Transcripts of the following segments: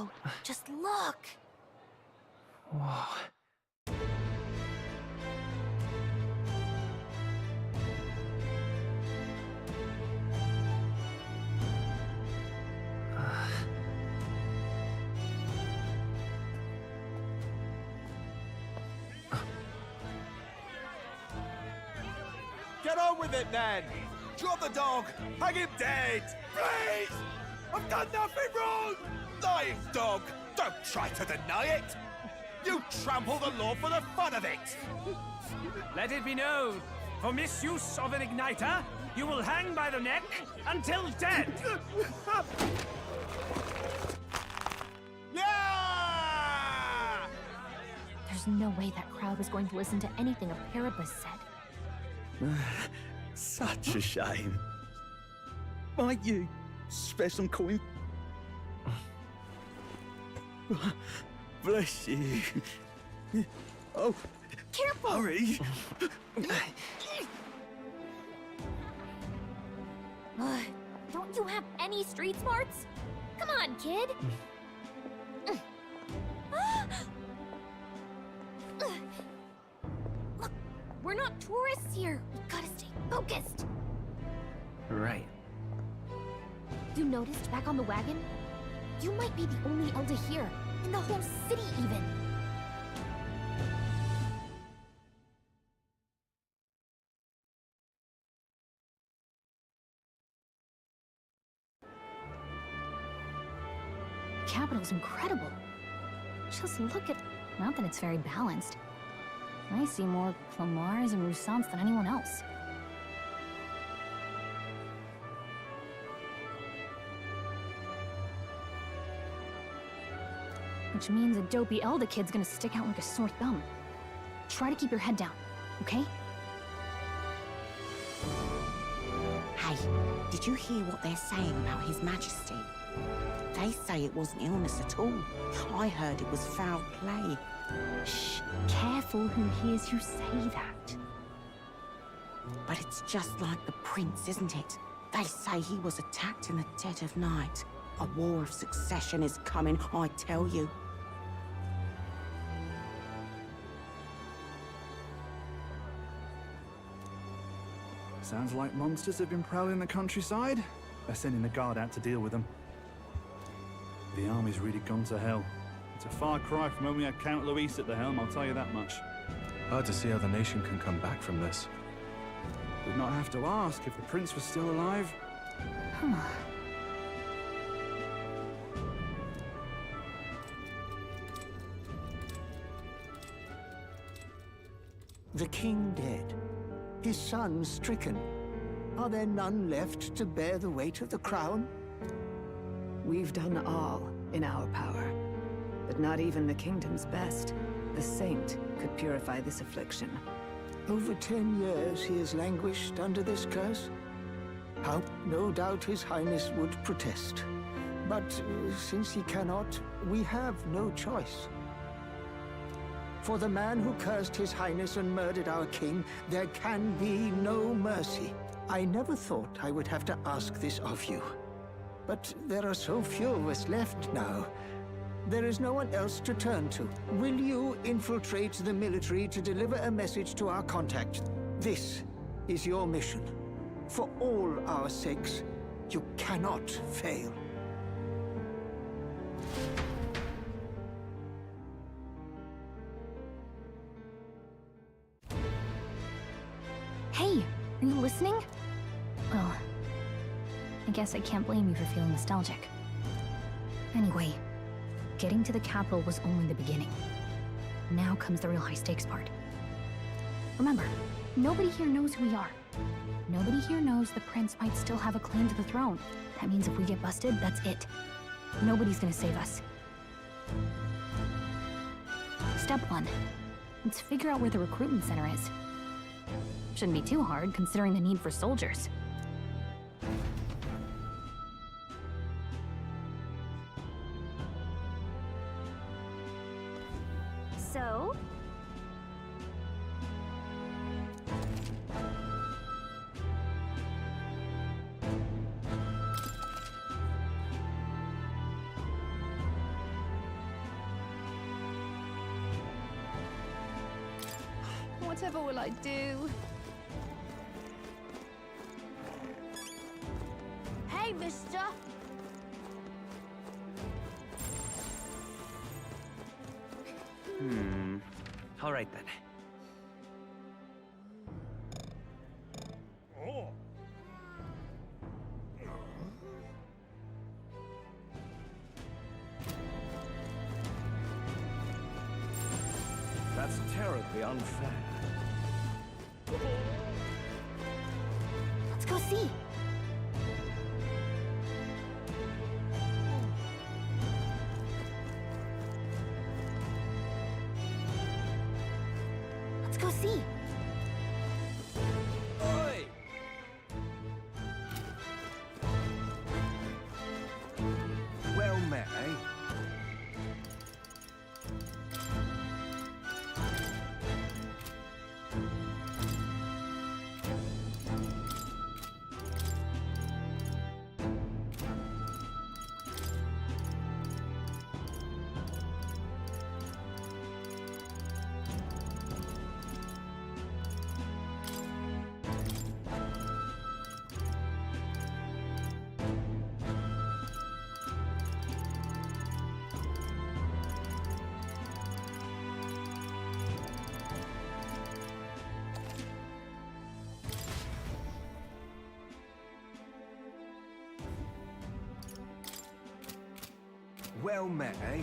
Whoa, just look! Whoa. Get on with it, then! Drop the dog! Hang him dead! Please! I've done nothing wrong! Lying dog! Don't try to deny it! You trample the law for the fun of it! Let it be known, for misuse of an igniter, you will hang by the neck until dead! Yeah! There's no way that crowd was going to listen to anything a Paribus said. Such a shame. Might you spare some coin? Bless you. Oh, Careful! hurry. Don't you have any street smarts? Come on, kid! Look, we're not tourists here. We gotta stay focused. Right. You noticed back on the wagon? You might be the only elder here, in the whole city even. The capital's incredible. Just look at... Not that it's very balanced. I see more Clamars and Roussants than anyone else. Which means a dopey elder kid's gonna stick out like a sore thumb. Try to keep your head down, okay? Hey, did you hear what they're saying about His Majesty? They say it wasn't illness at all. I heard it was foul play. Shh, careful who hears you say that. But it's just like the prince, isn't it? They say he was attacked in the dead of night. A war of succession is coming, I tell you. Sounds like monsters have been prowling the countryside. They're sending the guard out to deal with them. The army's really gone to hell. It's a far cry from when we had Count Luis at the helm, I'll tell you that much. Hard to see how the nation can come back from this. We'd not have to ask if the prince was still alive. The king dead, his son stricken. Are there none left to bear the weight of the crown? We've done all in our power, but not even the kingdom's best, the saint, could purify this affliction. Over 10 years he has languished under this curse. How no doubt his highness would protest. But since he cannot, we have no choice. For the man who cursed his highness and murdered our king, there can be no mercy. I never thought I would have to ask this of you. But there are so few of us left now. There is no one else to turn to. Will you infiltrate the military to deliver a message to our contact? This is your mission. For all our sakes, you cannot fail. Hey, are you listening? Well, I guess I can't blame you for feeling nostalgic. Anyway, getting to the capital was only the beginning. Now comes the real high-stakes part. Remember, nobody here knows who we are. Nobody here knows the prince might still have a claim to the throne. That means if we get busted, that's it. Nobody's gonna save us. Step 1. Let's figure out where the recruitment center is. Shouldn't be too hard, considering the need for soldiers. So... Whatever will I do? Hey, mister! All right then. That's terribly unfair. Let's go see. Let's go see. Oi! Well met, eh? Well met, eh?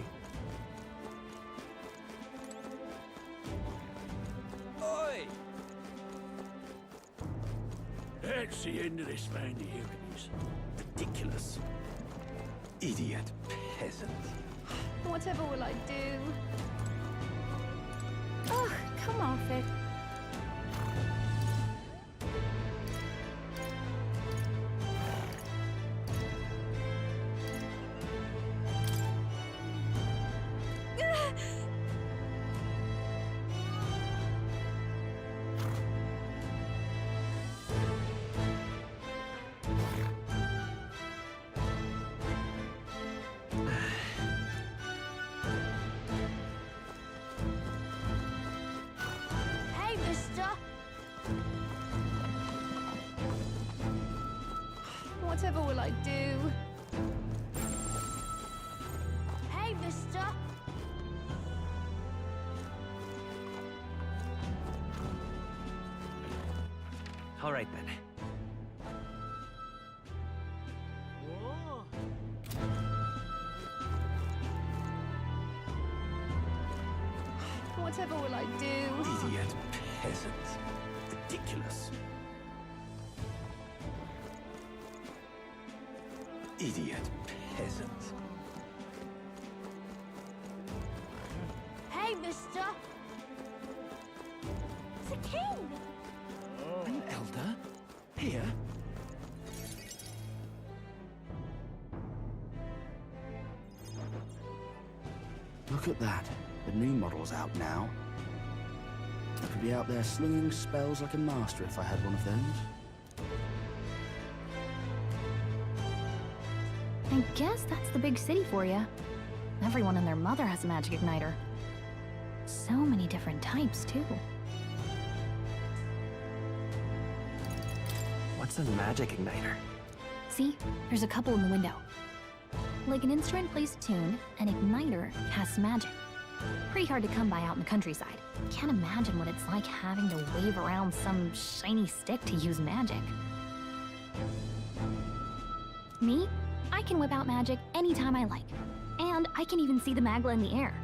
Oi! That's the end of this man here. Ridiculous. Idiot peasant. Whatever will I do? Ugh, come off it. Hey, mister! Whatever will I do? Hey, mister! All right then. Whatever will I do? Idiot peasant. Ridiculous. Idiot peasant. Hey, mister! The king! An elder? Here? Look at that. The new model's out now. I could be out there slinging spells like a master if I had one of those. I guess that's the big city for you. Everyone and their mother has a magic igniter. So many different types, too. What's a magic igniter? See? There's a couple in the window. Like an instrument plays a tune, an igniter casts magic. Pretty hard to come by out in the countryside. Can't imagine what it's like having to wave around some shiny stick to use magic. Me? I can whip out magic anytime I like. And I can even see the magla in the air.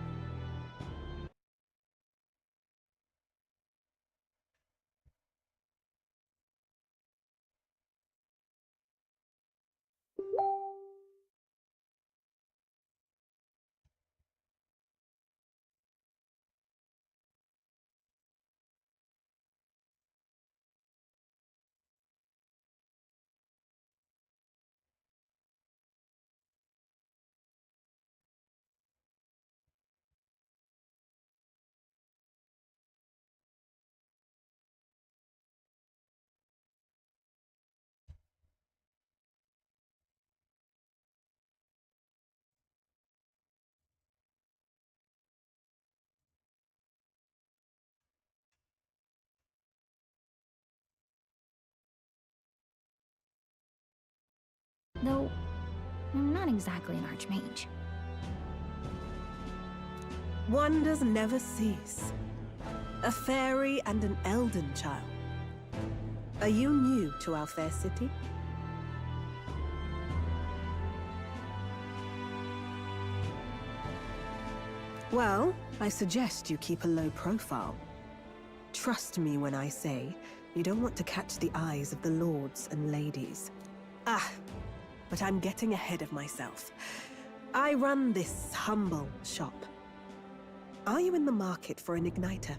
Though, I'm not exactly an archmage. Wonders never cease. A fairy and an elden child. Are you new to our fair city? Well, I suggest you keep a low profile. Trust me when I say you don't want to catch the eyes of the lords and ladies. But I'm getting ahead of myself. I run this humble shop. Are you in the market for an igniter?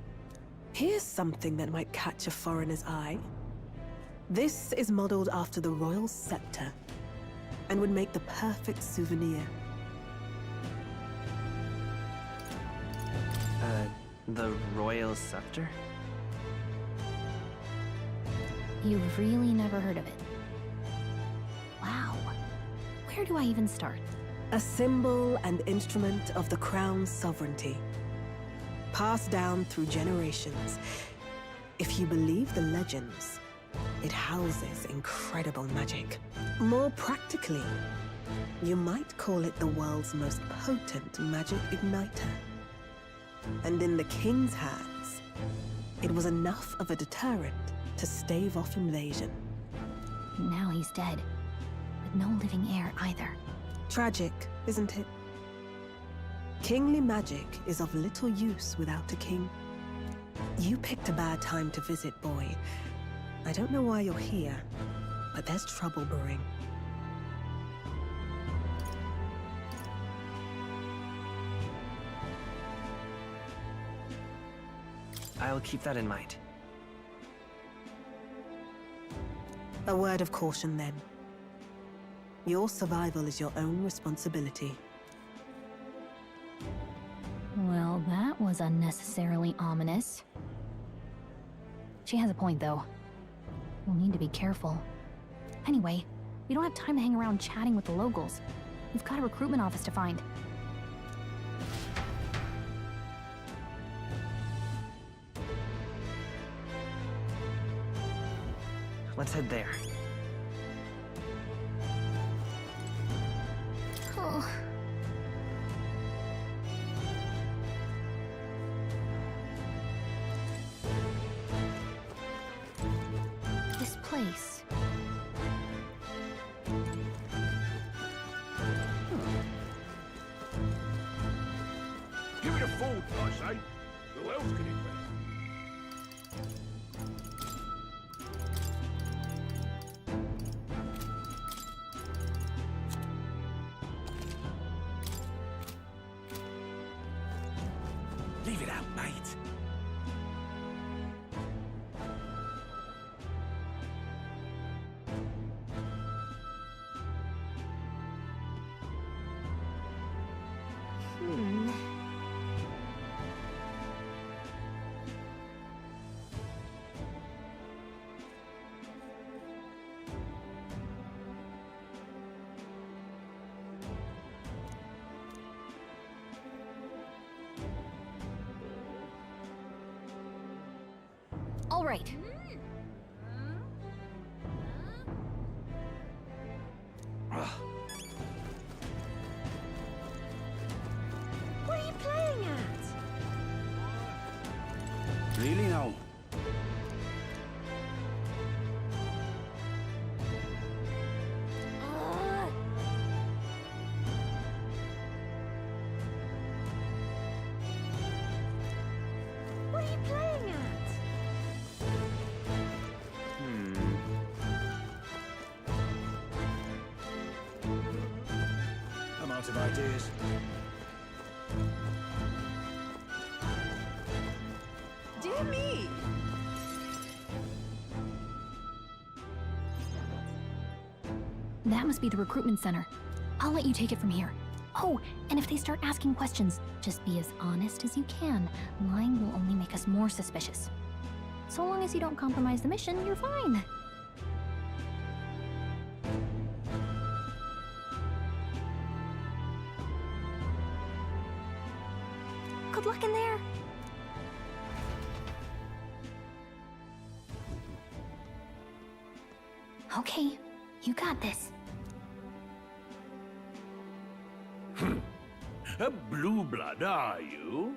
Here's something that might catch a foreigner's eye. This is modeled after the royal scepter and would make the perfect souvenir. The royal scepter? You've really never heard of it. Wow. Where do I even start? A symbol and instrument of the crown's sovereignty. Passed down through generations. If you believe the legends, it houses incredible magic. More practically, you might call it the world's most potent magic igniter. And in the king's hands, it was enough of a deterrent to stave off invasion. Now he's dead, with no living heir either. Tragic, isn't it? Kingly magic is of little use without a king. You picked a bad time to visit, boy. I don't know why you're here, but there's trouble brewing. I'll keep that in mind. A word of caution, then. Your survival is your own responsibility. Well, that was unnecessarily ominous. She has a point, though. We'll need to be careful. Anyway, we don't have time to hang around chatting with the locals. We've got a recruitment office to find. Let's head there. Oh. This place. Give it a fold, I say. Who else can it be? Leave it out, mate. All right. What are you playing at? Really now? What are you playing at? I'm out of ideas. Dear me! That must be the recruitment center. I'll let you take it from here. Oh, and if they start asking questions, just be as honest as you can. Lying will only make us more suspicious. So long as you don't compromise the mission, you're fine. Good luck in there. Okay, you got this. A blue blood, are you?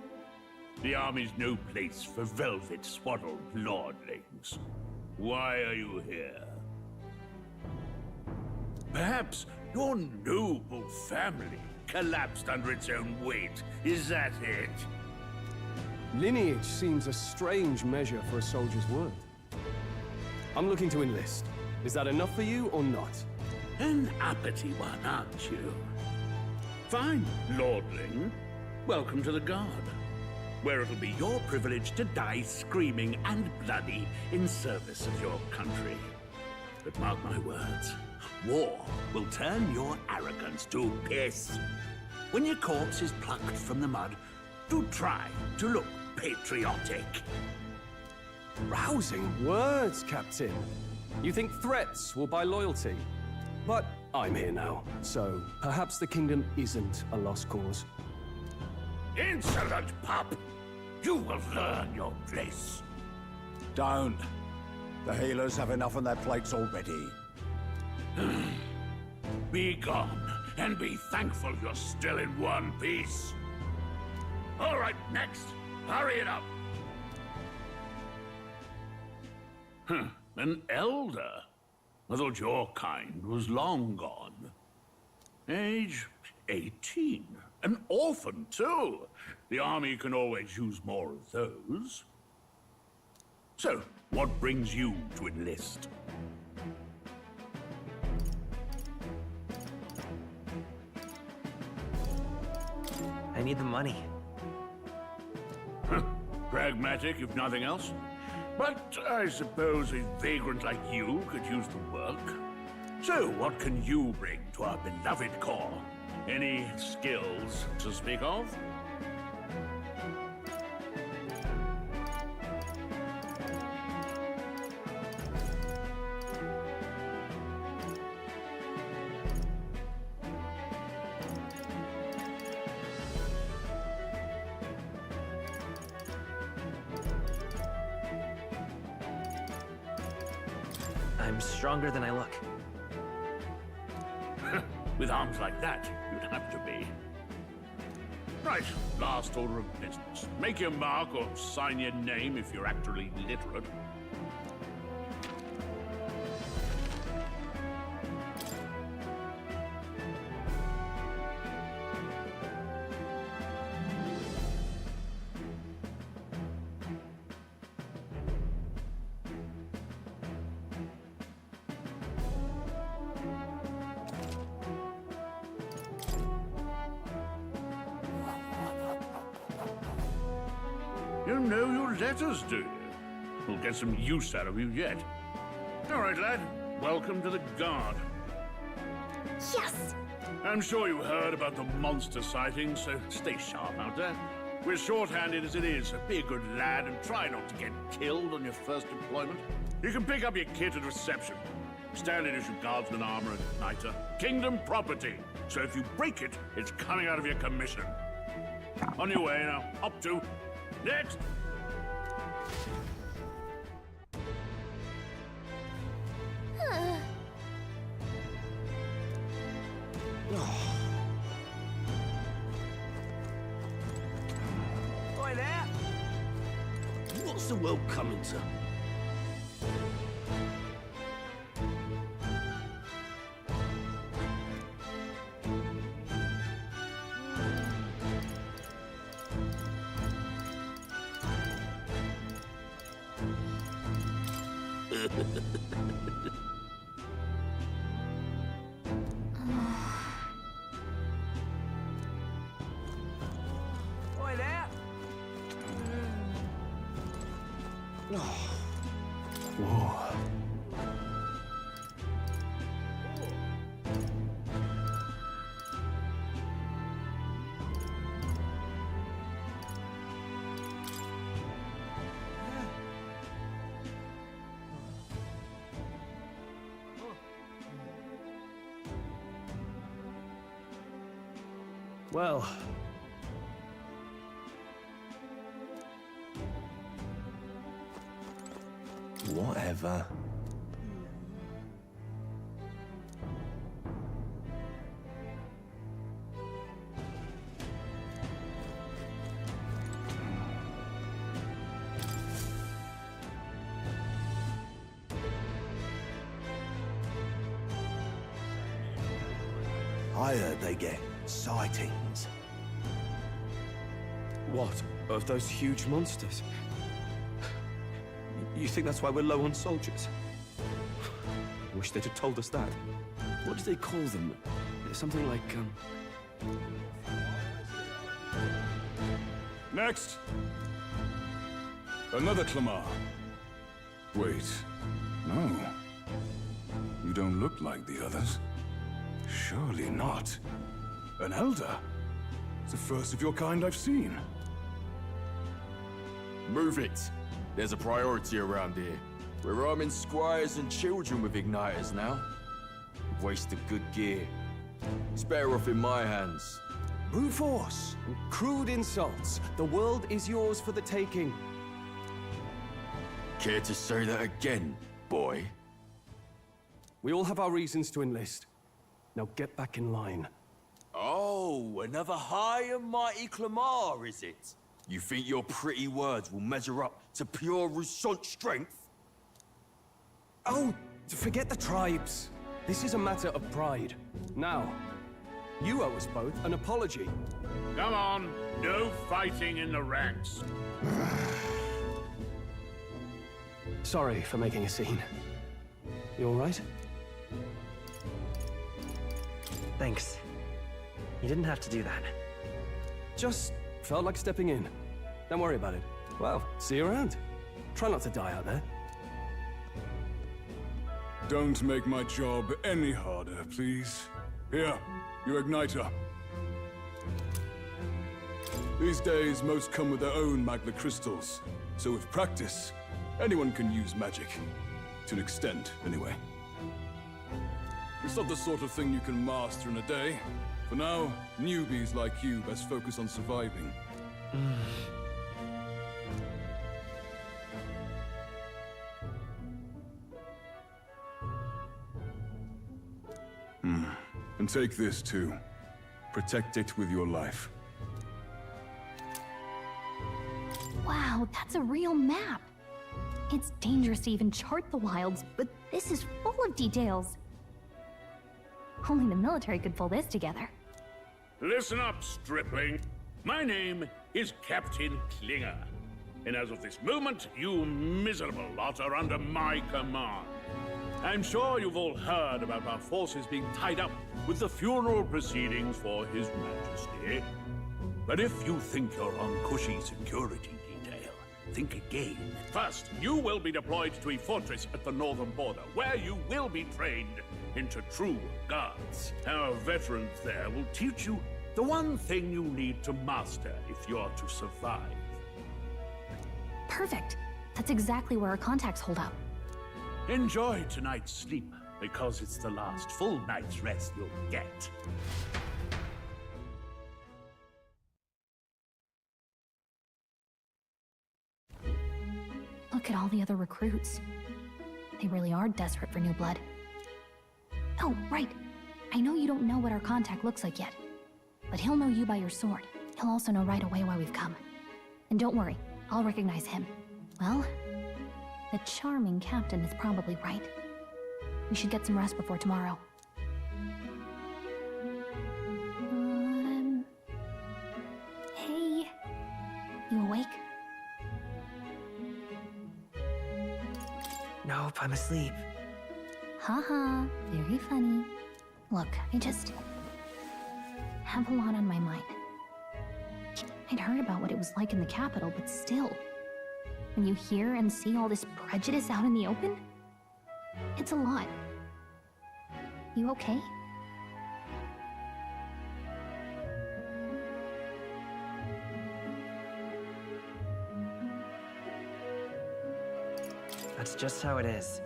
The army's no place for velvet swaddled lordlings. Why are you here? Perhaps your noble family collapsed under its own weight. Is that it? Lineage seems a strange measure for a soldier's worth. I'm looking to enlist. Is that enough for you or not? An uppity one, aren't you? Fine, lordling. Welcome to the Guard, where it'll be your privilege to die screaming and bloody in service of your country. But mark my words, war will turn your arrogance to piss. When your corpse is plucked from the mud, do try to look patriotic. Rousing words, Captain. You think threats will buy loyalty? But I'm here now, so perhaps the kingdom isn't a lost cause. Insolent pup! You will learn your place. Don't. The healers have enough on their plates already. Be gone, and be thankful you're still in one piece. All right, next. Hurry it up. An elder? I thought your kind was long gone. Age 18. An orphan, too. The army can always use more of those. So, what brings you to enlist? I need the money. Pragmatic, if nothing else. But I suppose a vagrant like you could use the work. So, what can you bring to our beloved corps? Any skills to speak of? I'm stronger than I look. With arms like that, you'd have to be. Right, last order of business. Make your mark or sign your name if you're actually literate. You know your letters, do you? We'll get some use out of you yet. All right, lad. Welcome to the Guard. Yes! I'm sure you heard about the monster sighting, so stay sharp out there. We're short-handed as it is, so be a good lad and try not to get killed on your first deployment. You can pick up your kit at reception. Standard issue guardsman armor and igniter. Kingdom property. So if you break it, it's coming out of your commission. On your way now. Up to. Next! Boy there! What's the world coming to? Boy there! Whoa. Well, whatever. I heard they get sightings. What? Of those huge monsters? You think that's why we're low on soldiers? Wish they'd have told us that. What do they call them? Something like, Next! Another Clamar. Wait, no. You don't look like the others. Surely not. An elder? It's the first of your kind I've seen. Move it. There's a priority around here. We're arming squires and children with igniters now. Waste of good gear. It's better off in my hands. Brute force, crude insults. The world is yours for the taking. Care to say that again, boy? We all have our reasons to enlist. Now get back in line. Oh, another high and mighty Clamar, is it? You think your pretty words will measure up to pure Rousseau strength? Oh, forget the tribes. This is a matter of pride. Now, you owe us both an apology. Come on, no fighting in the ranks. Sorry for making a scene. You all right? Thanks. You didn't have to do that. Just felt like stepping in. Don't worry about it. Well, see you around. Try not to die out there. Don't make my job any harder, please. Here, your igniter. These days, most come with their own magna crystals. So with practice, anyone can use magic. To an extent, anyway. It's not the sort of thing you can master in a day. For now, newbies like you best focus on surviving. And take this too. Protect it with your life. Wow, that's a real map. It's dangerous to even chart the wilds, but this is full of details. Only the military could pull this together. Listen up, stripling. My name is Captain Klinger. And as of this moment, you miserable lot are under my command. I'm sure you've all heard about our forces being tied up with the funeral proceedings for His Majesty. But if you think you're on cushy security detail, think again. First, you will be deployed to a fortress at the northern border, where you will be trained into true guards. Our veterans there will teach you the one thing you need to master if you're to survive. Perfect. That's exactly where our contacts hold up. Enjoy tonight's sleep, because it's the last full night's rest you'll get. Look at all the other recruits. They really are desperate for new blood. Oh, right. I know you don't know what our contact looks like yet, but he'll know you by your sword. He'll also know right away why we've come. And don't worry, I'll recognize him. Well, the charming captain is probably right. We should get some rest before tomorrow. Hey, you awake? Nope, I'm asleep. Haha, very funny. Look, I just have a lot on my mind. I'd heard about what it was like in the capital, but still, when you hear and see all this prejudice out in the open, it's a lot. You okay? That's just how it is.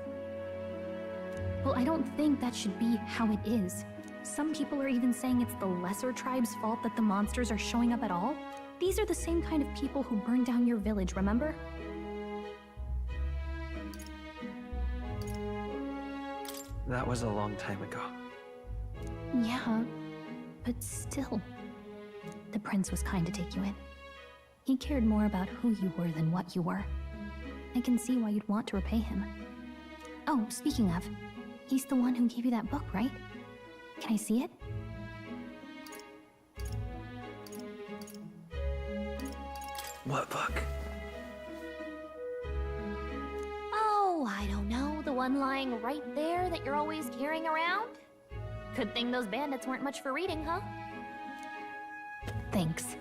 Well, I don't think that should be how it is. Some people are even saying it's the lesser tribe's fault that the monsters are showing up at all. These are the same kind of people who burned down your village, remember? That was a long time ago. Yeah, but still. The prince was kind to take you in. He cared more about who you were than what you were. I can see why you'd want to repay him. Oh, speaking of, he's the one who gave you that book, right? Can I see it? What book? Oh, I don't know. The one lying right there that you're always carrying around? Good thing those bandits weren't much for reading, huh? Thanks.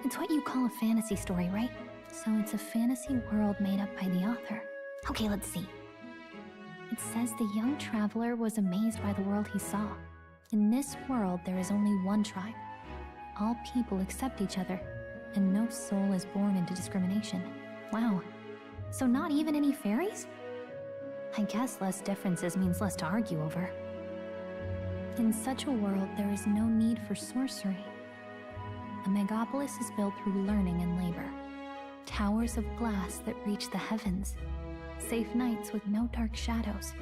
It's what you call a fantasy story, right? So it's a fantasy world made up by the author. Okay, let's see. It says the young traveler was amazed by the world he saw. In this world, there is only one tribe. All people accept each other, and no soul is born into discrimination. Wow. So not even any fairies? I guess less differences means less to argue over. In such a world, there is no need for sorcery. A megapolis is built through learning and labor. Towers of glass that reach the heavens. Safe nights with no dark shadows.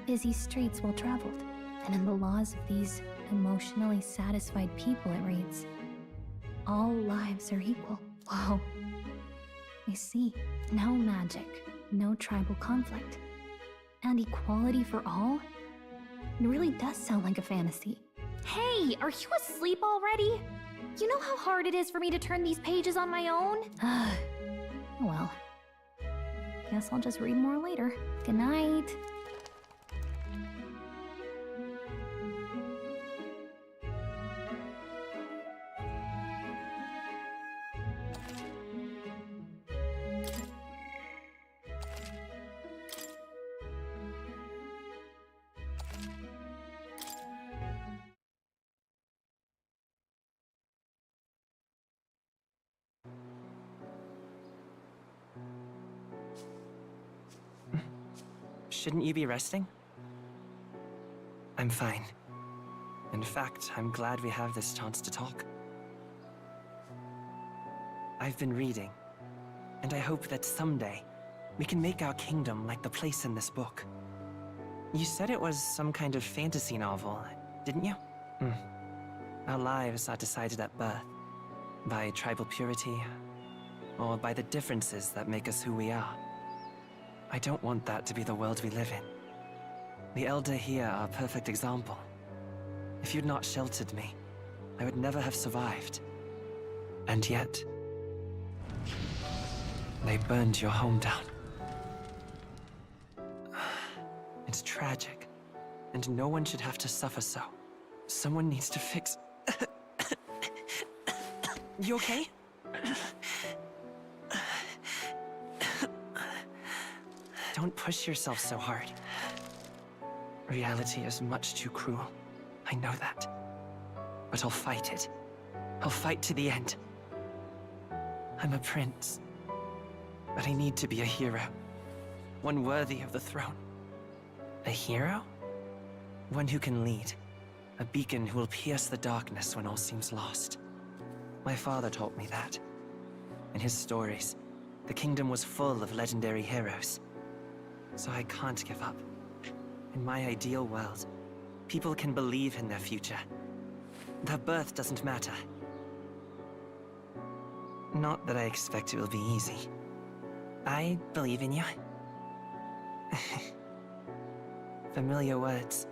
Busy streets well traveled. And in the laws of these emotionally satisfied people, it reads, all lives are equal. Whoa. I see. No magic, no tribal conflict. And equality for all? It really does sound like a fantasy. Hey, are you asleep already? You know how hard it is for me to turn these pages on my own? Well, guess I'll just read more later. Good night. Shouldn't you be resting? I'm fine. In fact, I'm glad we have this chance to talk. I've been reading, and I hope that someday we can make our kingdom like the place in this book. You said it was some kind of fantasy novel, didn't you? Our lives are decided at birth, by tribal purity, or by the differences that make us who we are. I don't want that to be the world we live in. The Elder here are a perfect example. If you'd not sheltered me, I would never have survived. And yet, they burned your home down. It's tragic, and no one should have to suffer so. Someone needs to fix... You okay? Don't push yourself so hard. Reality is much too cruel. I know that. But I'll fight it. I'll fight to the end. I'm a prince. But I need to be a hero. One worthy of the throne. A hero? One who can lead. A beacon who will pierce the darkness when all seems lost. My father taught me that. In his stories, the kingdom was full of legendary heroes. So I can't give up. In my ideal world, people can believe in their future. Their birth doesn't matter. Not that I expect it will be easy. I believe in you. Familiar words.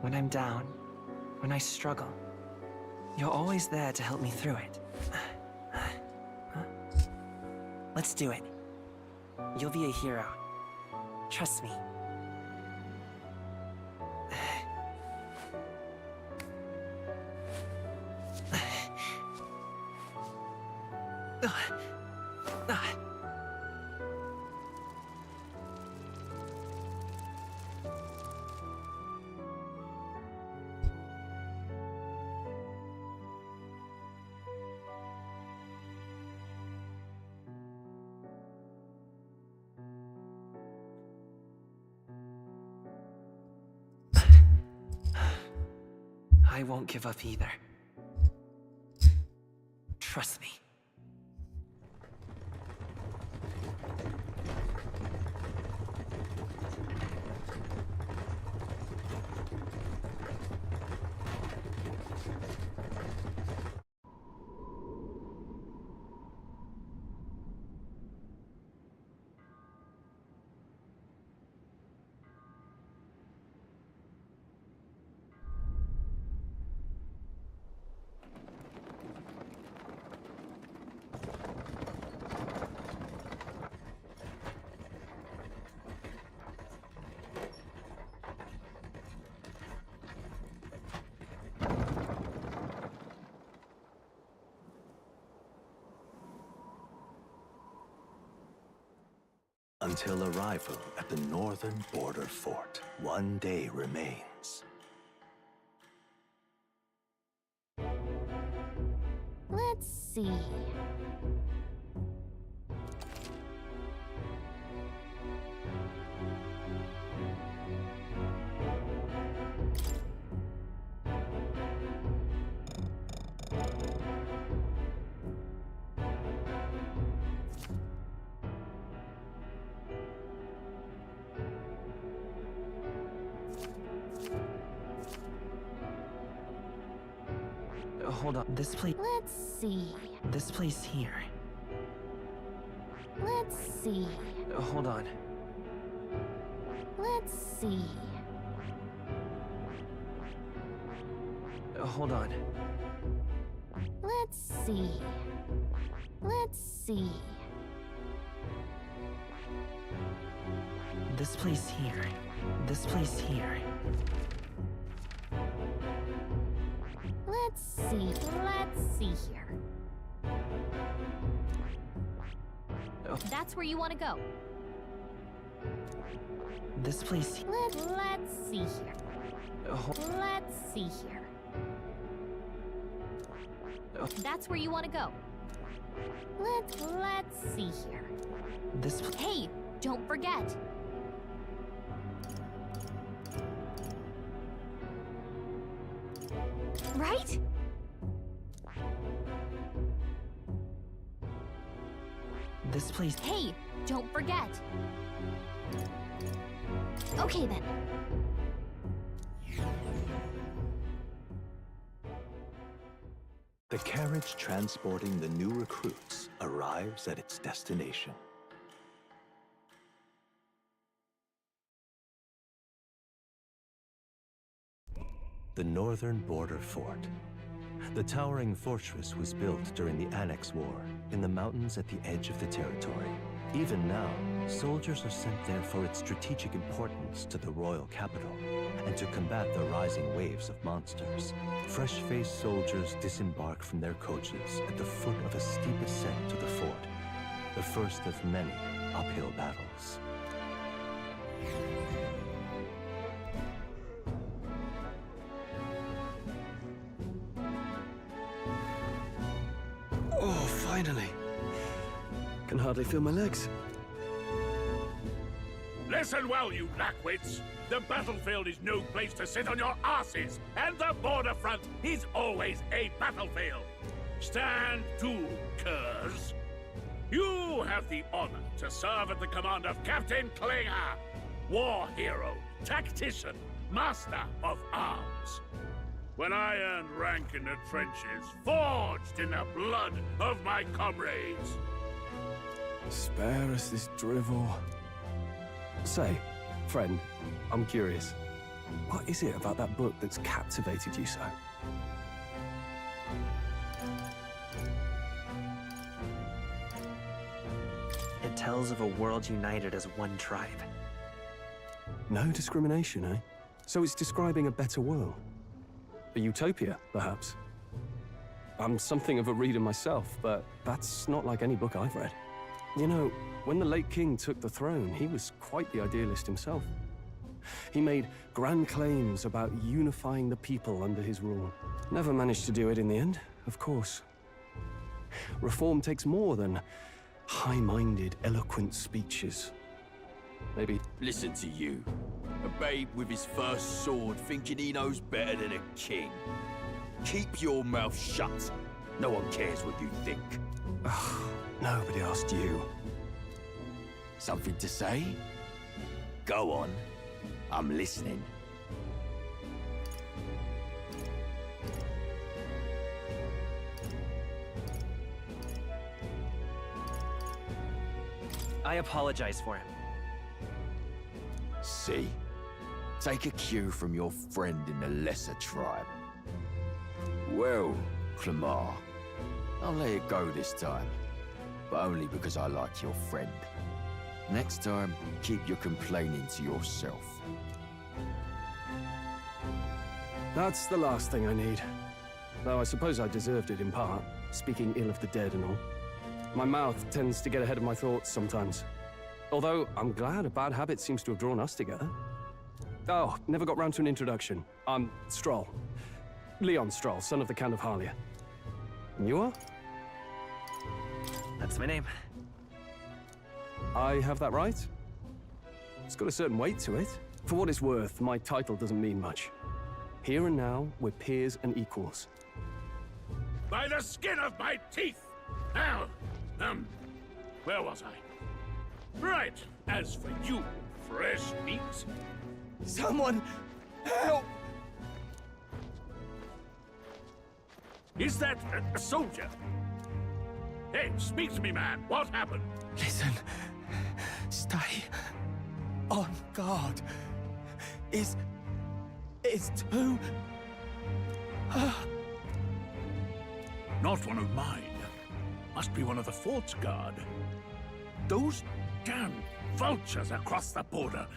When I'm down, when I struggle, you're always there to help me through it. Let's do it. You'll be a hero. Trust me. I won't give up either. Trust me. Until arrival at the northern border fort, one day remains. Let's see. Hold on, this place... Let's see. This place here. Let's see. Hold on. Let's see. Hold on. Let's see. Let's see. This place here. This place here. Let's see. Let's see here. That's where you want to go. This place. Let's see here. Let's see here. That's where you want to go. Let's see here. This. Hey, don't forget. Right? This place. Hey, don't forget. Okay then. The carriage transporting the new recruits arrives at its destination. The northern border fort. The towering fortress was built during the Annex War in the mountains at the edge of the territory. Even now, soldiers are sent there for its strategic importance to the royal capital and to combat the rising waves of monsters. Fresh-faced soldiers disembark from their coaches at the foot of a steep ascent to the fort, the first of many uphill battles. Oh, finally. Can hardly feel my legs. Listen well, you lackwits. The battlefield is no place to sit on your asses, and the border front is always a battlefield. Stand to, curs. You have the honor to serve at the command of Captain Klinger, war hero, tactician, master of arms. When I earned rank in the trenches, forged in the blood of my comrades. Spare us this drivel. Say, friend, I'm curious. What is it about that book that's captivated you so? It tells of a world united as one tribe. No discrimination, eh? So it's describing a better world. A utopia, perhaps. I'm something of a reader myself, but that's not like any book I've read. You know, when the late king took the throne, he was quite the idealist himself. He made grand claims about unifying the people under his rule. Never managed to do it in the end, of course. Reform takes more than high-minded, eloquent speeches. Maybe... Listen to you. A babe with his first sword thinking he knows better than a king. Keep your mouth shut. No one cares what you think. Nobody asked you. Something to say? Go on. I'm listening. I apologize for him. See? Take a cue from your friend in the lesser tribe. Well, Clemar, I'll let it go this time. But only because I like your friend. Next time, keep your complaining to yourself. That's the last thing I need. Though I suppose I deserved it in part, speaking ill of the dead and all. My mouth tends to get ahead of my thoughts sometimes. Although, I'm glad a bad habit seems to have drawn us together. Oh, never got round to an introduction. I'm Stroll. Leon Stroll, son of the Count of Harlia. And you are? That's my name. I have that right? It's got a certain weight to it. For what it's worth, my title doesn't mean much. Here and now, we're peers and equals. By the skin of my teeth! Now, where was I? Right, as for you, fresh meat... Someone help! Is that a soldier? Hey, speak to me, man. What happened? Listen. Stay on guard. It's too... Not one of mine. Must be one of the fort's guard. Those damn vultures across the border.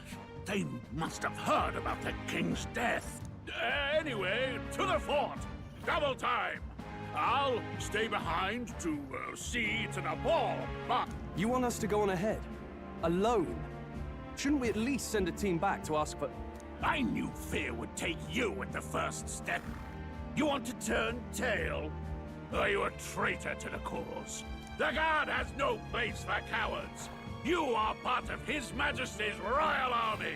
They must have heard about the king's death. Anyway, to the fort. Double time. I'll stay behind to see to the ball, but... You want us to go on ahead? Alone? Shouldn't we at least send a team back to ask for... I knew fear would take you at the first step. You want to turn tail? Are you a traitor to the cause? The Guard has no place for cowards. You are part of His Majesty's Royal Army.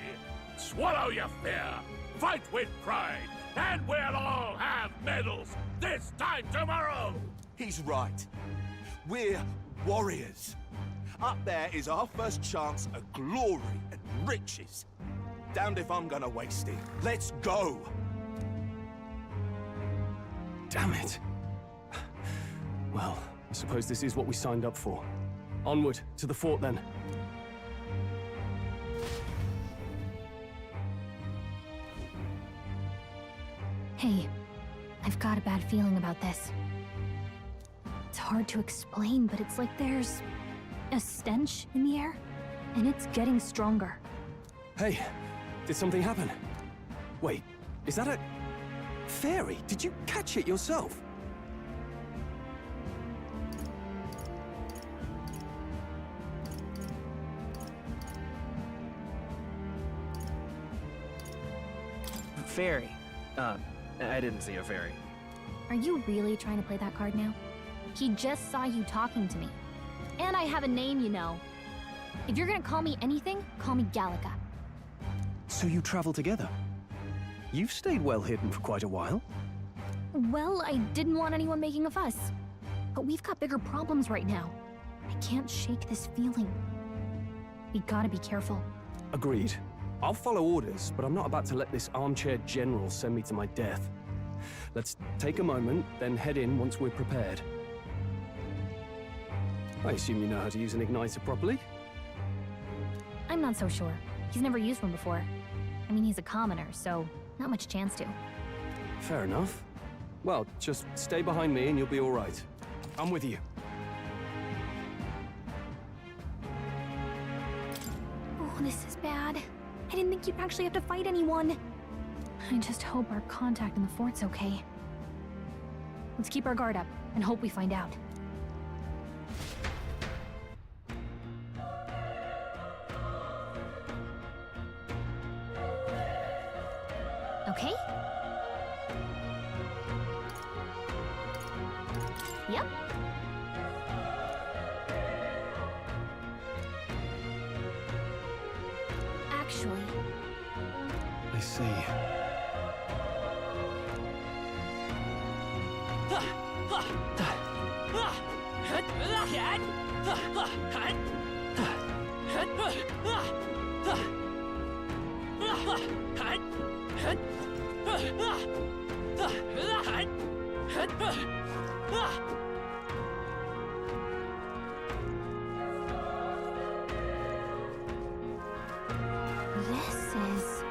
Swallow your fear, fight with pride, and we'll all have medals this time tomorrow! He's right. We're warriors. Up there is our first chance at glory and riches. Damned if I'm gonna waste it. Let's go! Damn it. Well, I suppose this is what we signed up for. Onward, to the fort then. Hey, I've got a bad feeling about this. It's hard to explain, but it's like there's a stench in the air, and it's getting stronger. Hey, did something happen? Wait, is that a... fairy? Did you catch it yourself? Fairy. I didn't see a fairy. Are you really trying to play that card now? He just saw you talking to me. And I have a name, you know. If you're gonna call me anything, call me Gallica. So you travel together? You've stayed well hidden for quite a while. Well, I didn't want anyone making a fuss. But we've got bigger problems right now. I can't shake this feeling. We gotta be careful. Agreed. I'll follow orders, but I'm not about to let this armchair general send me to my death. Let's take a moment, then head in once we're prepared. I assume you know how to use an igniter properly? I'm not so sure. He's never used one before. I mean, he's a commoner, so not much chance to. Fair enough. Well, just stay behind me and you'll be all right. I'm with you. Oh, this is bad. I didn't think you'd actually have to fight anyone. I just hope our contact in the fort's okay. Let's keep our guard up and hope we find out. Okay? Yep. Actually... I see. This is...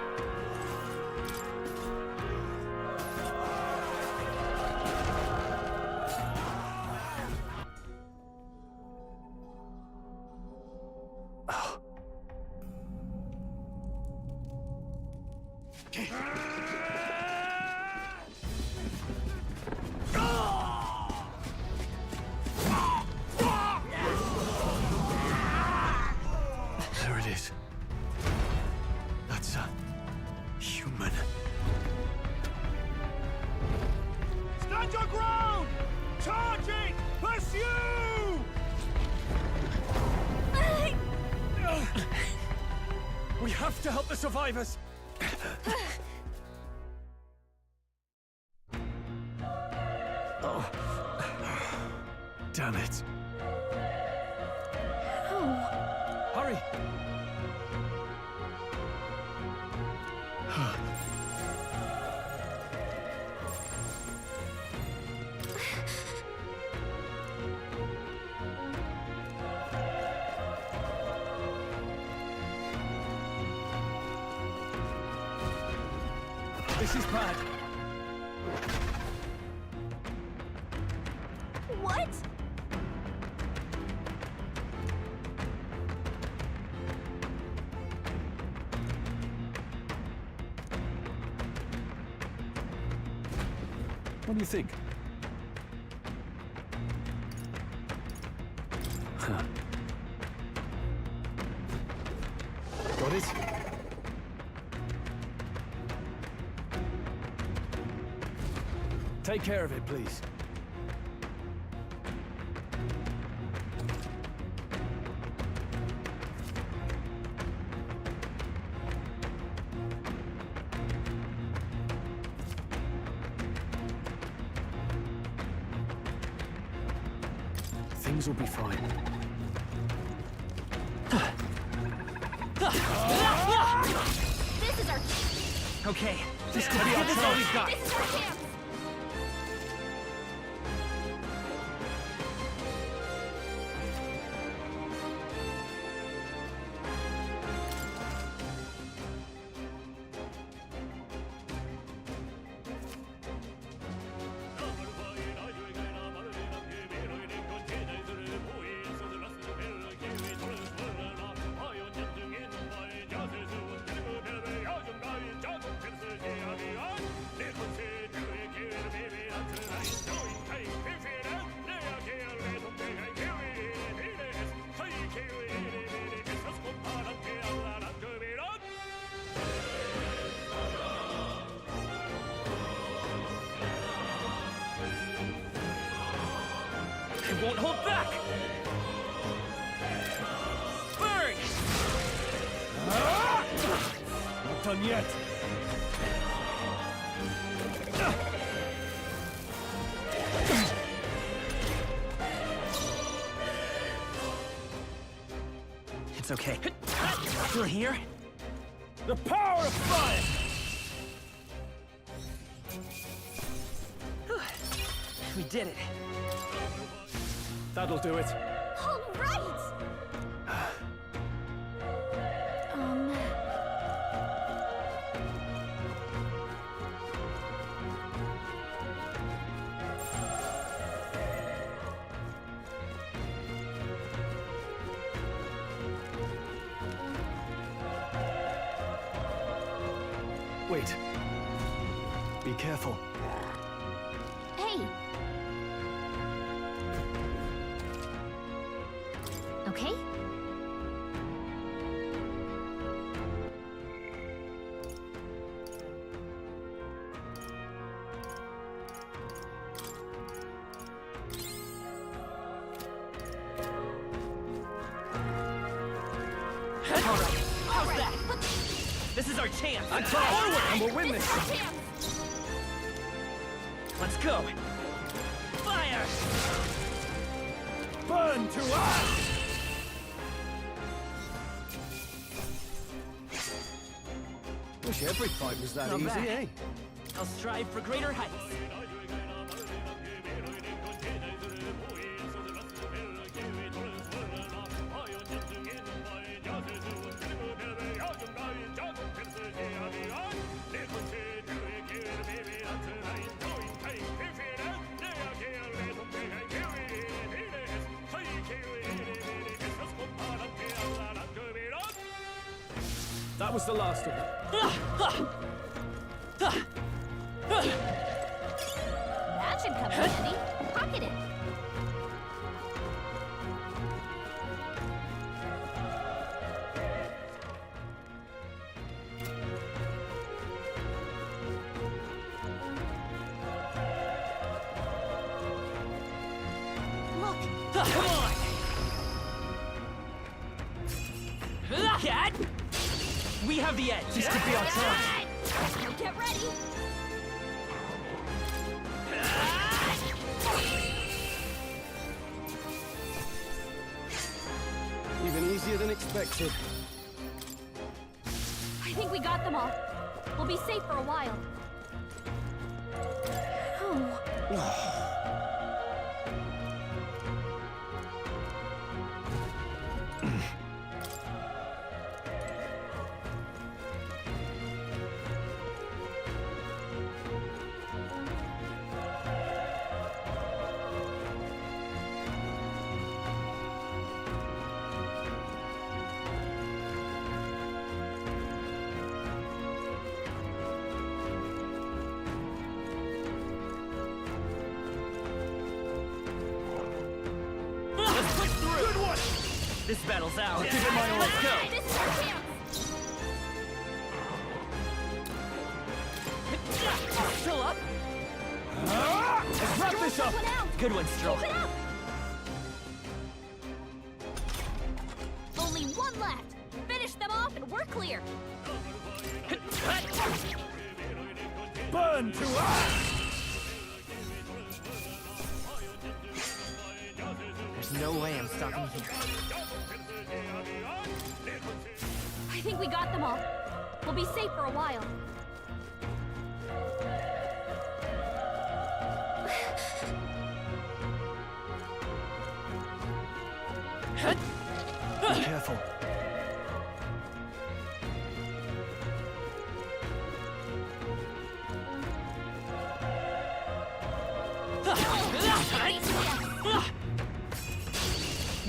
Stand your ground! Charging! Pursue! We have to help the survivors! Oh. Damn it. Hurry! This is bad. What? What do you think? Huh. Got it? Take care of it, please. Things will be fine. This is our... Okay, this could be our chance. We've got. This is our chance! I won't hold back! Burn! Not done yet. It's okay. You're here? The power of fire! We did it. That'll do it. All right! Wait. Be careful. Hey! Okay? How's that? This is our chance! Forward! And we'll win this! Let's go! Fire! Burn to ash! Wish every fight was that Not easy, bad. eh? I'll strive for greater heights. That was the last of them. That should come in handy. Pocket it. Come on! Cat! We have the edge. This could be our time. Now get ready. Even easier than expected. I think we got them all. We'll be safe for a while. Oh. This battle's ours. Give it my all. Let's go. This is our chance. Still up? Let's wrap this up. Good one, Straw. Keep it up. Only one left. Finish them off and we're clear. Burn to ash! There's no way I'm stopping here. I think we got them all. We'll be safe for a while. Be careful.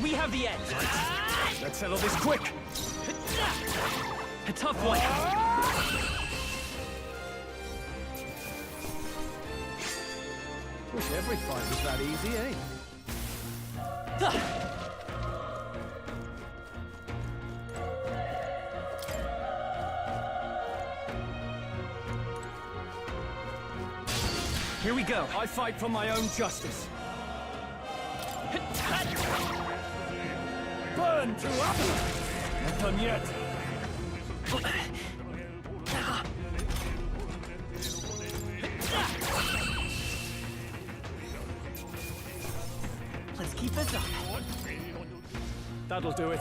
We have the edge. Let's settle this quick. A tough one. Wish every fight was that easy, eh? Here we go. I fight for my own justice. Burn to ash! Not done yet. Let's keep this up. That'll do it.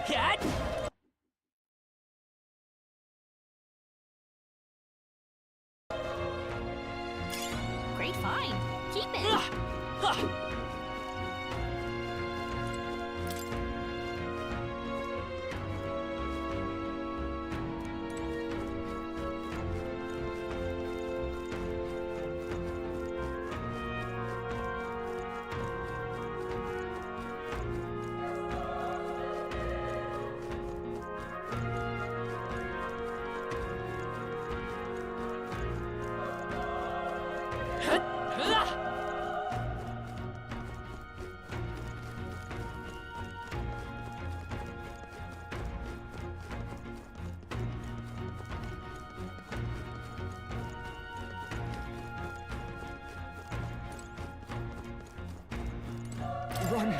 Cat! Great find. Keep it. Run!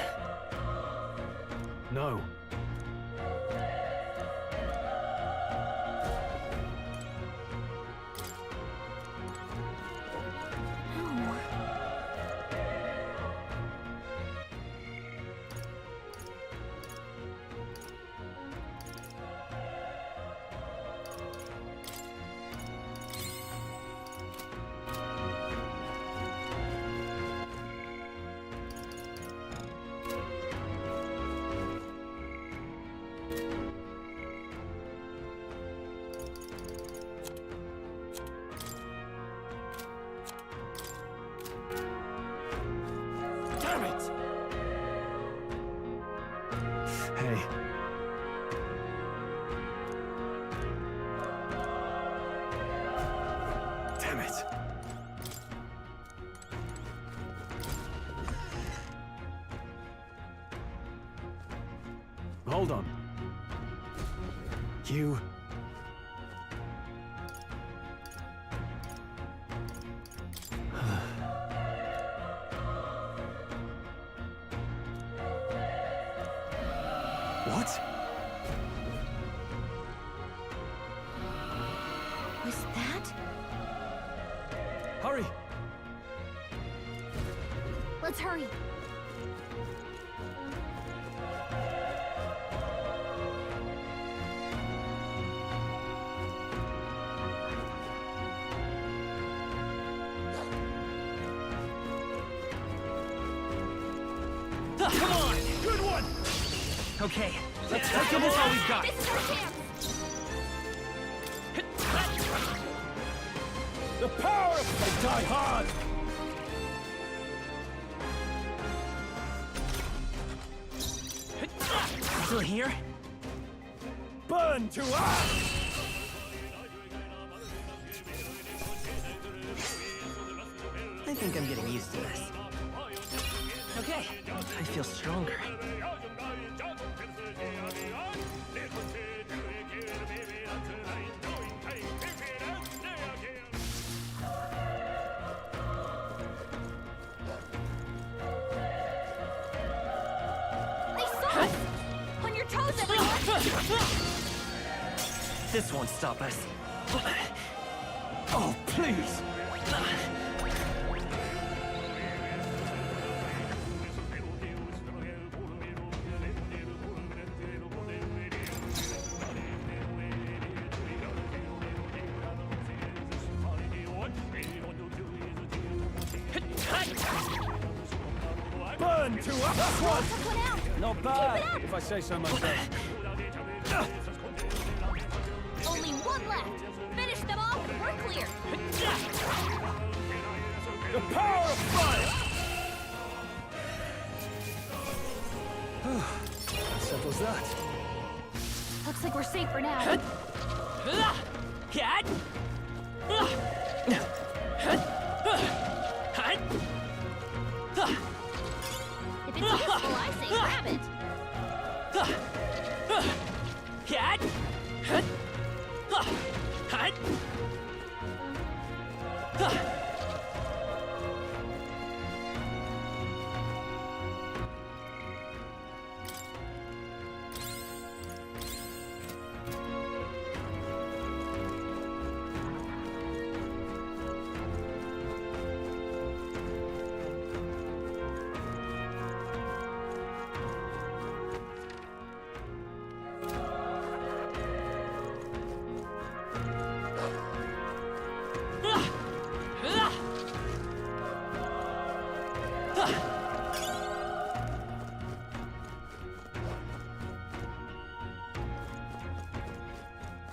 No. Damn it! Hey. Damn it. Hold on. You... What? Was that? Hurry! Let's hurry. Come on! Good one! Okay, let's give this all we've got. This is our chance. The power of they die hard! Still here? Burn to us! I think I'm getting used to this. Okay, I feel stronger. They saw us! On your toes, everyone! This won't stop us. Oh, please! Burn to us! Not bad, if I say so myself. Only one left! Finish them off and we're clear! The power of fire! That settles that. Looks like we're safe for now. If it's useful, I say grab it.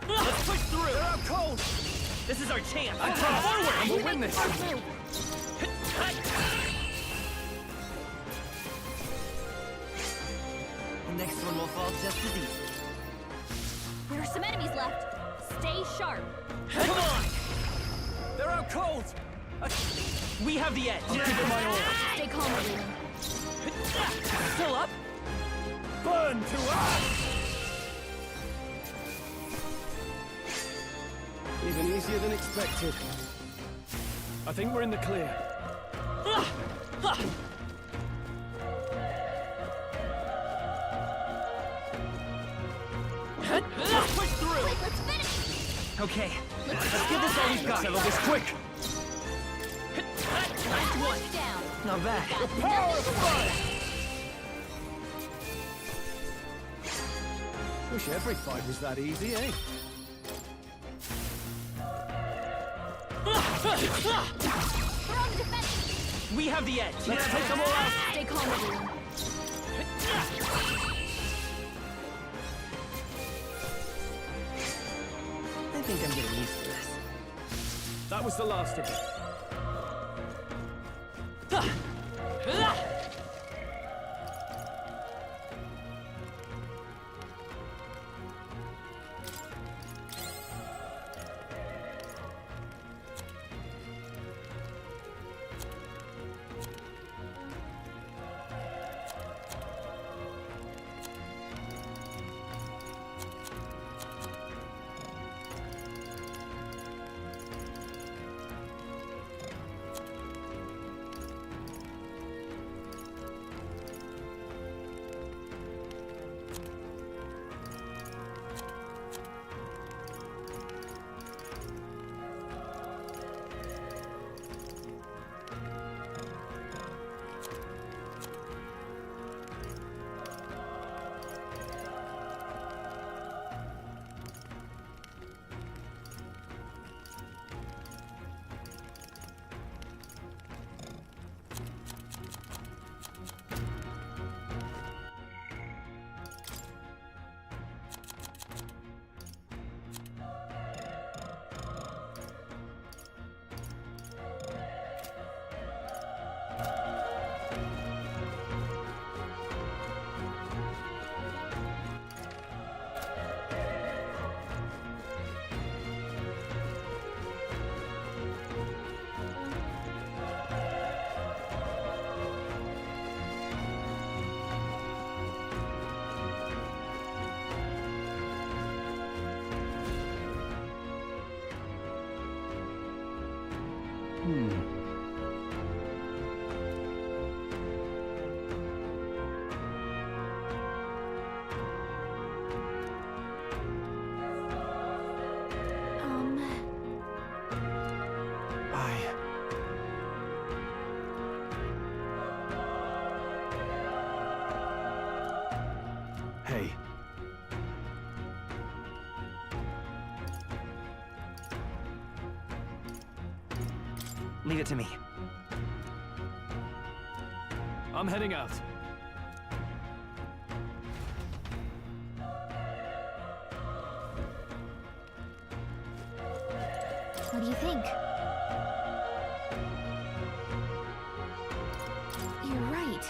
Let's push through! They're out cold! This is our chance! Forward! And we'll win this! The next one will fall just as easy. There are some enemies left. Stay sharp. Come on! They're out cold! We have the edge! I'll give it my all! Stay calm, everyone. Still up? Burn to us! Even easier than expected. I think we're in the clear. Push through! Quick, let's finish! Okay, let's give this all we've got. Settle this quick! Nice one. Down. Not bad. The power of fire! Wish every fight was that easy, eh? We're on the defense! We have the edge. Let's take them all out! Stay calm, everyone. I think I'm getting used to this. That was the last of it. Hey. Leave it to me. I'm heading out. What do you think? You're right.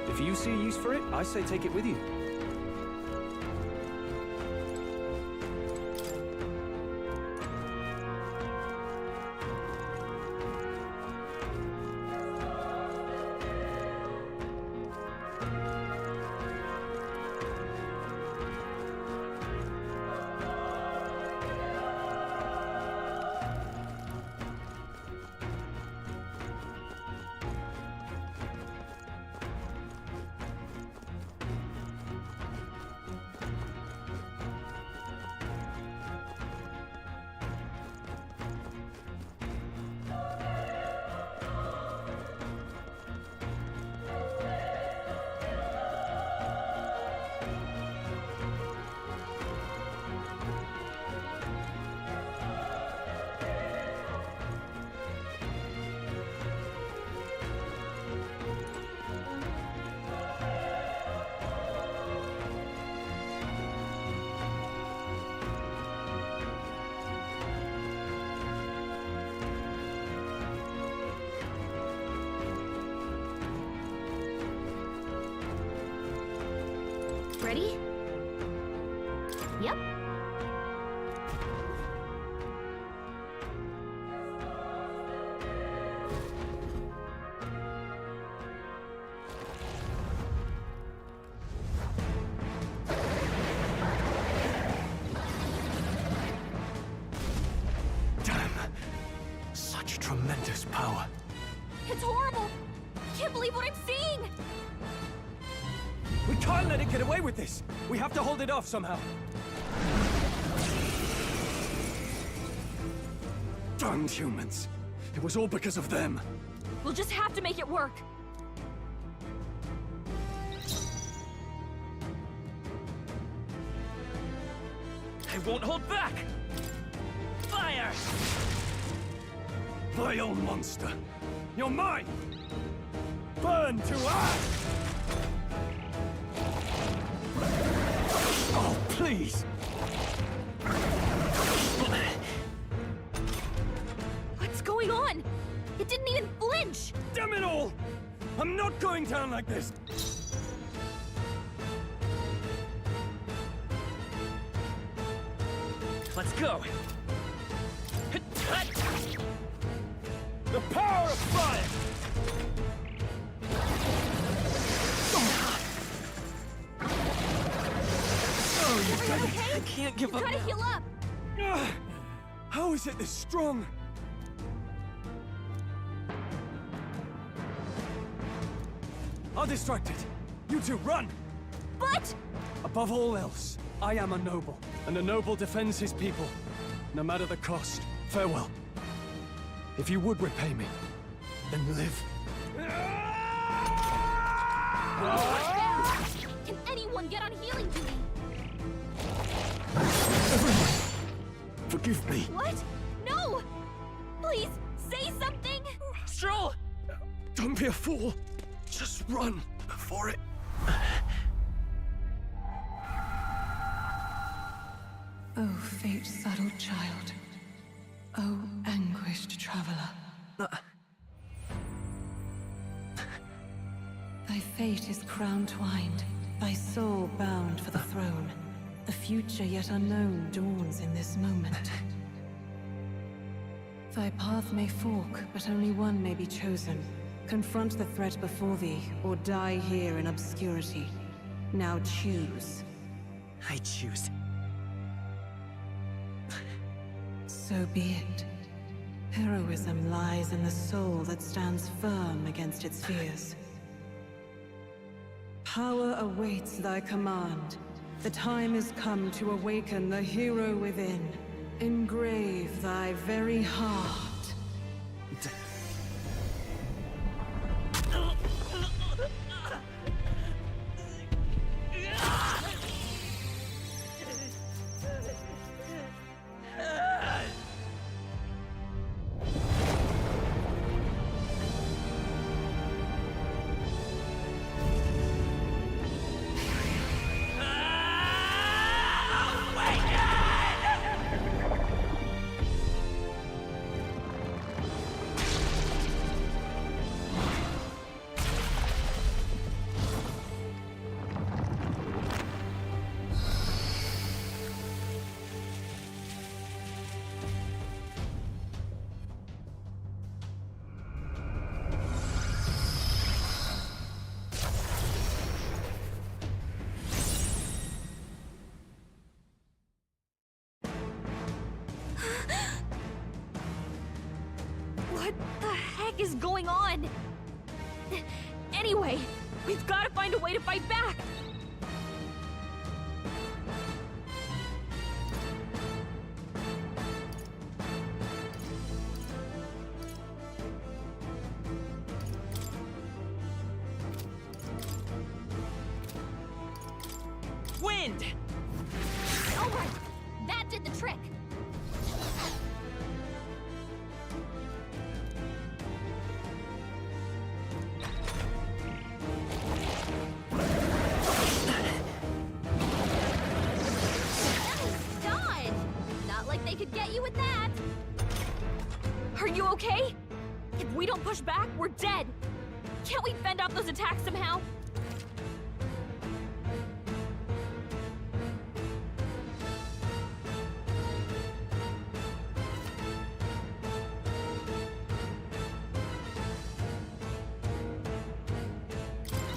If you see a use for it, I say take it with you. Ready? Yep. Damn. Such tremendous power. It's horrible! I can't believe what I'm seeing! We can't let it get away with this! We have to hold it off somehow. Darned humans. It was all because of them. We'll just have to make it work. I won't hold back! Fire! Vile monster! You're mine! Burn to ash! Oh, please! What's going on? It didn't even flinch! Damn it all! I'm not going down like this! Let's go! The power of fire! Oh, you Are you okay? I can't give up Try to now. heal up! How is it this strong? I'll distract it. You two, run! But... Above all else, I am a noble, and a noble defends his people, no matter the cost. Farewell. If you would repay me, then live. Can anyone get on healing duty? Forgive me. What? No! Please, say something! Stroll! Don't be a fool. Just run before it... Oh, fate-saddled child. Oh, anguished traveler. Thy fate is crown-twined, thy soul bound for the throne. A future yet unknown dawns in this moment. Thy path may fork, but only one may be chosen. Confront the threat before thee, or die here in obscurity. Now choose. I choose. So be it. Heroism lies in the soul that stands firm against its fears. Power awaits thy command. The time is come to awaken the hero within. Engrave thy very heart. What the heck is going on? Anyway, we've got to find a way to fight back! Wind! Alright, that did the trick! Are you okay? If we don't push back, we're dead! Can't we fend off those attacks somehow?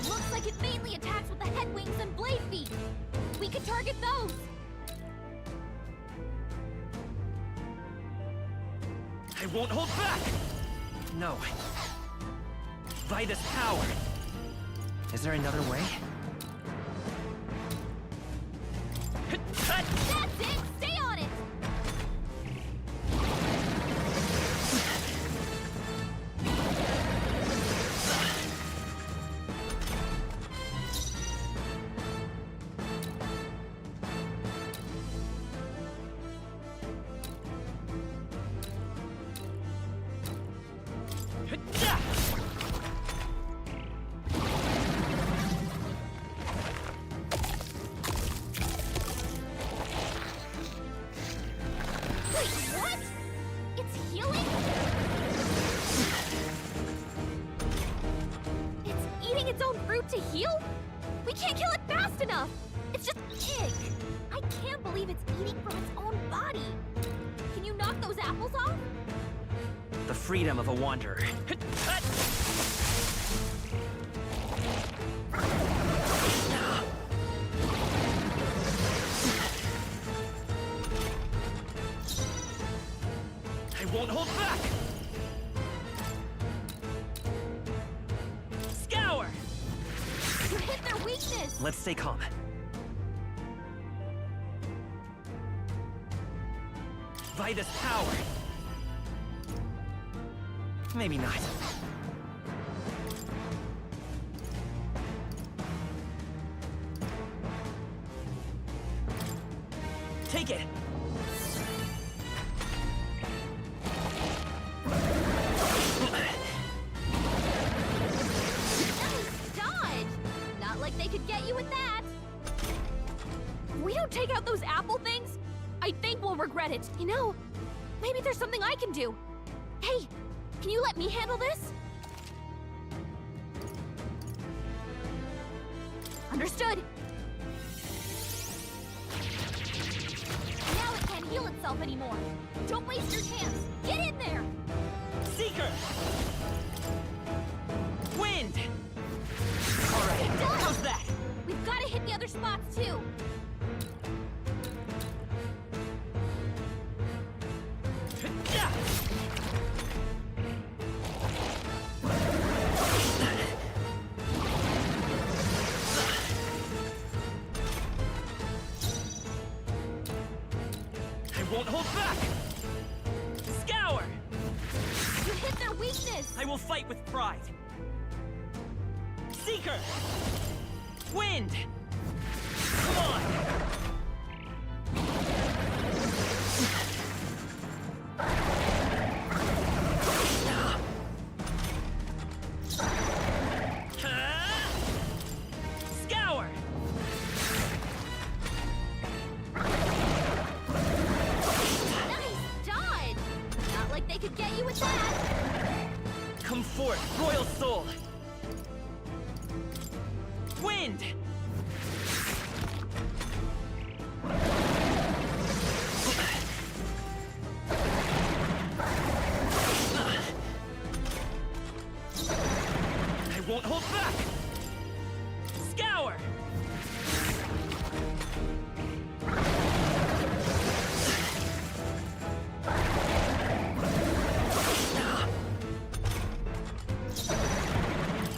Looks like it mainly attacks with the head wings and blade feet! We could target those! I won't hold back! No. By this power. Is there another way? That's it! Stay on it! To heal? We can't kill it fast enough! It's just ick! I can't believe it's eating from its own body! Can you knock those apples off? The freedom of a wanderer. I won't hold back! Scour! You hit their weakness! Let's stay calm. By this power. Maybe not. Take it! They could get you with that! If we don't take out those apple things, I think we'll regret it. You know, maybe there's something I can do. Hey, can you let me handle this? Understood. yourself anymore. Don't waste your chance. Get in there! Seeker! Wind! Alright, How's that? We've got to hit the other spots too. I won't hold back! Scour! You hit their weakness! I will fight with pride. Seeker! Wind! Come on! Scour! Nice dodge! Not like they could get you with that! Come forth, royal soul! Wind! I won't hold back! Scour!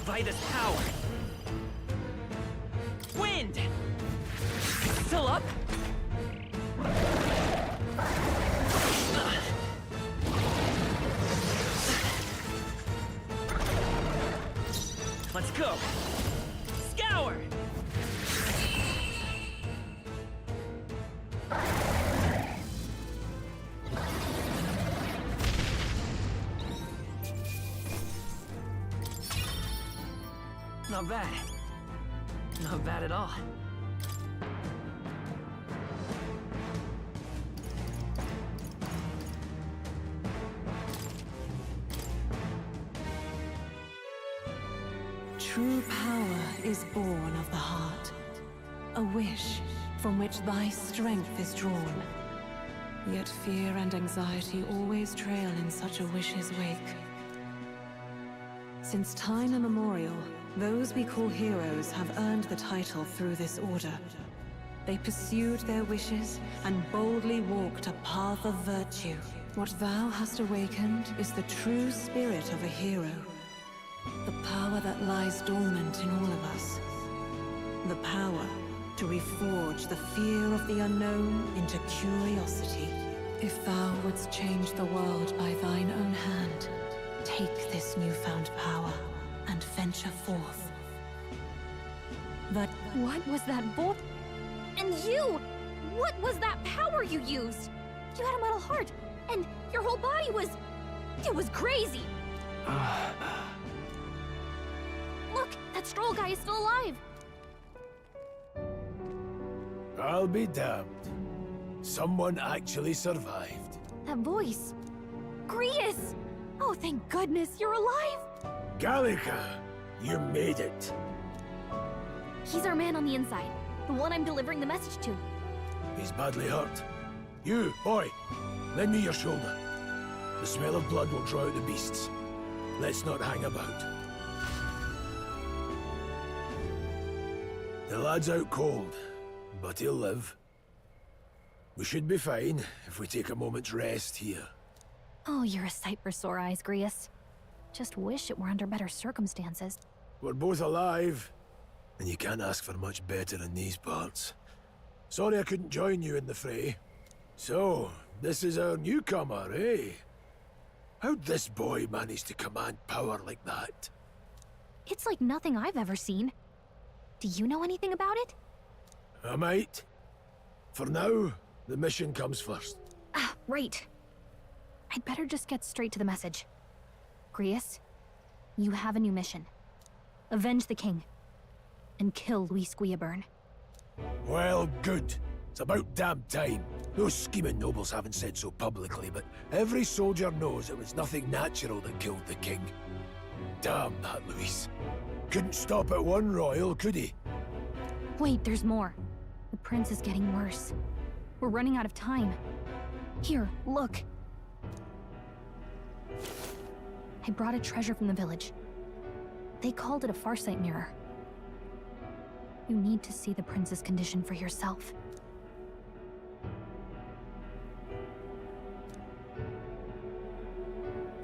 Vitus power! Wind! Still up? Let's go! Scour! Not bad. Not bad at all. True power is born of the heart. A wish from which thy strength is drawn. Yet fear and anxiety always trail in such a wish's wake. Since time immemorial, those we call heroes have earned the title through this order. They pursued their wishes and boldly walked a path of virtue. What thou hast awakened is the true spirit of a hero. The power that lies dormant in all of us. The power to reforge the fear of the unknown into curiosity. If thou wouldst change the world by thine own hand, take this newfound power and venture forth. But what was that bolt? And you! What was that power you used? You had a metal heart, and your whole body was... It was crazy! Look, that Stroll guy is still alive! I'll be damned. Someone actually survived. That voice... Grius! Oh, thank goodness, you're alive! Gallica, you made it. He's our man on the inside, the one I'm delivering the message to. He's badly hurt. You, boy, lend me your shoulder. The smell of blood will draw out the beasts. Let's not hang about. The lad's out cold, but he'll live. We should be fine if we take a moment's rest here. Oh, you're a sight for sore eyes, Grius. Just wish it were under better circumstances. We're both alive, and you can't ask for much better in these parts. Sorry I couldn't join you in the fray. So, this is our newcomer, eh? How'd this boy manage to command power like that? It's like nothing I've ever seen. Do you know anything about it? I might. For now, the mission comes first. Ah, right. I'd better just get straight to the message. Grius, you have a new mission. Avenge the king. And kill Luis Guillaburn. Well, good. It's about damn time. Those scheming nobles haven't said so publicly, but every soldier knows it was nothing natural that killed the king. Damn that Luis. Couldn't stop at one royal, could he? Wait, there's more. The prince is getting worse. We're running out of time. Here, look. I brought a treasure from the village. They called it a farsight mirror. You need to see the prince's condition for yourself.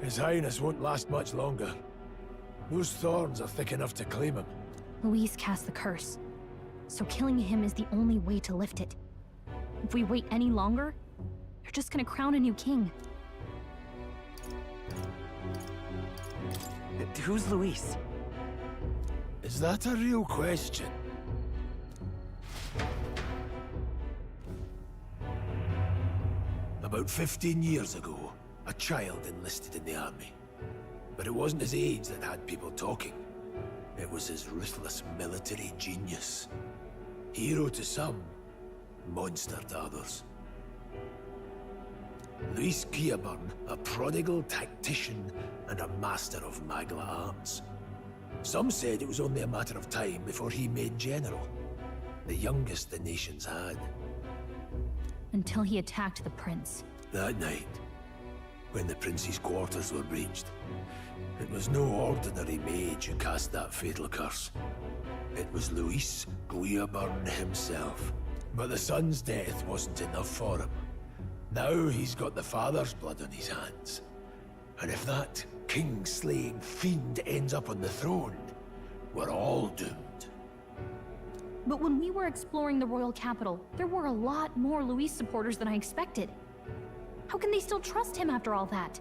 His Highness won't last much longer. Those thorns are thick enough to claim him. Luis cast the curse, so killing him is the only way to lift it. If we wait any longer, they're just gonna crown a new king. Who's Luis? Is that a real question? About 15 years ago, a child enlisted in the army. But it wasn't his age that had people talking. It was his ruthless military genius. Hero to some, monster to others. Luis Guillaburn, a prodigal tactician and a master of Magla arts. Some said it was only a matter of time before he made general, the youngest the nations had. Until he attacked the prince. That night, when the prince's quarters were breached, it was no ordinary mage who cast that fatal curse. It was Luis Guillaburn himself. But the son's death wasn't enough for him. Now he's got the father's blood on his hands. And if that king-slaying fiend ends up on the throne, we're all doomed. But when we were exploring the royal capital, there were a lot more Luis supporters than I expected. How can they still trust him after all that?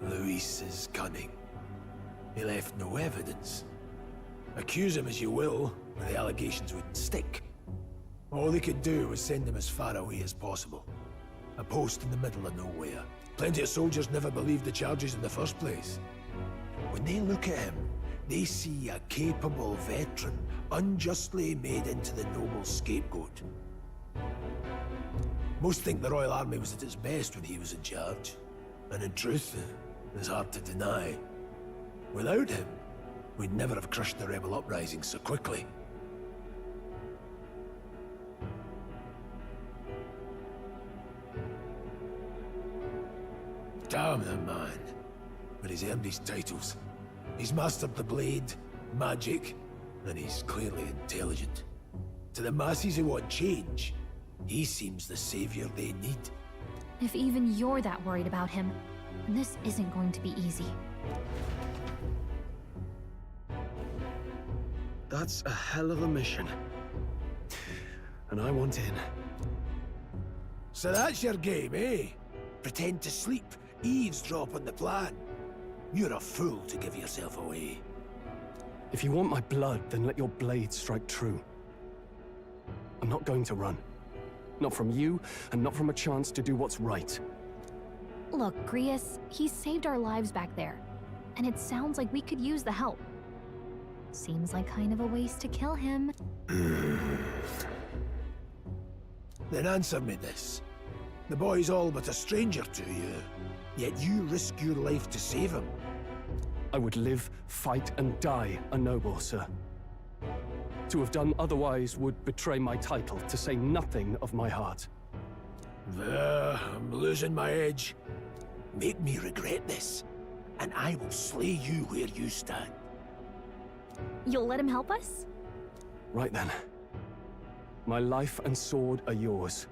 Luis is cunning. He left no evidence. Accuse him as you will, the allegations wouldn't stick. All they could do was send him as far away as possible. A post in the middle of nowhere. Plenty of soldiers never believed the charges in the first place. When they look at him, they see a capable veteran unjustly made into the noble scapegoat. Most think the Royal Army was at its best when he was in charge. And in truth, it's hard to deny. Without him, we'd never have crushed the rebel uprising so quickly. Damn the man. But he's earned his titles. He's mastered the blade, magic, and he's clearly intelligent. To the masses who want change, he seems the savior they need. If even you're that worried about him, then this isn't going to be easy. That's a hell of a mission. And I want in. So that's your game, eh? Pretend to sleep, eavesdrop on the plan. You're a fool to give yourself away. If you want my blood, then let your blade strike true. I'm not going to run. Not from you, and not from a chance to do what's right. Look, Grius, he saved our lives back there. And it sounds like we could use the help. Seems like kind of a waste to kill him. Then answer me this. The boy's all but a stranger to you, yet you risk your life to save him. I would live, fight, and die a noble, sir. To have done otherwise would betray my title, to say nothing of my heart. I'm losing my edge. Make me regret this, and I will slay you where you stand. You'll let him help us? Right then. My life and sword are yours.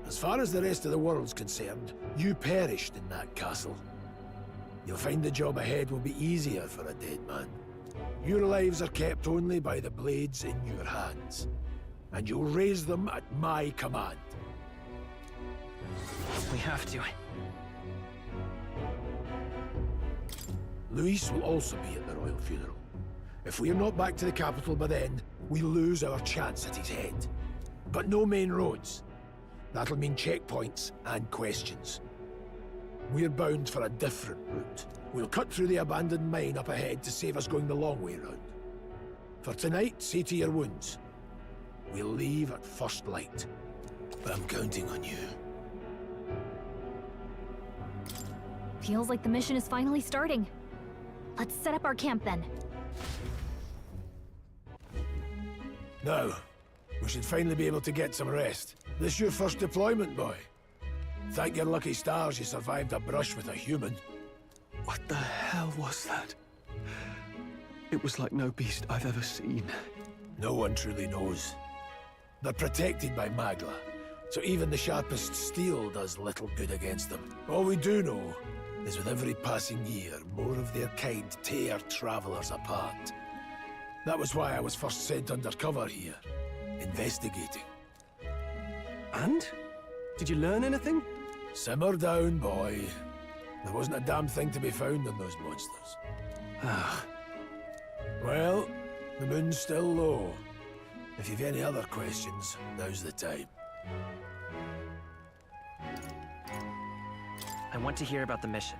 As far as the rest of the world's concerned, you perished in that castle. You'll find the job ahead will be easier for a dead man. Your lives are kept only by the blades in your hands, and you'll raise them at my command. We have to. Luis will also be at the royal funeral. If we're not back to the capital by then, we lose our chance at his head. But no main roads. That'll mean checkpoints and questions. We're bound for a different route. We'll cut through the abandoned mine up ahead to save us going the long way round. For tonight, see to your wounds. We'll leave at first light. But I'm counting on you. Feels like the mission is finally starting. Let's set up our camp then. Now, we should finally be able to get some rest. This your first deployment, boy? Thank your lucky stars you survived a brush with a human. What the hell was that? It was like no beast I've ever seen. No one truly knows. They're protected by Magla, so even the sharpest steel does little good against them. All we do know is with every passing year, more of their kind tear travelers apart. That was why I was first sent undercover here, investigating. And? Did you learn anything? Simmer down, boy. There wasn't a damn thing to be found in those monsters. Ah. Well, the moon's still low. If you've any other questions, now's the time. I want to hear about the mission.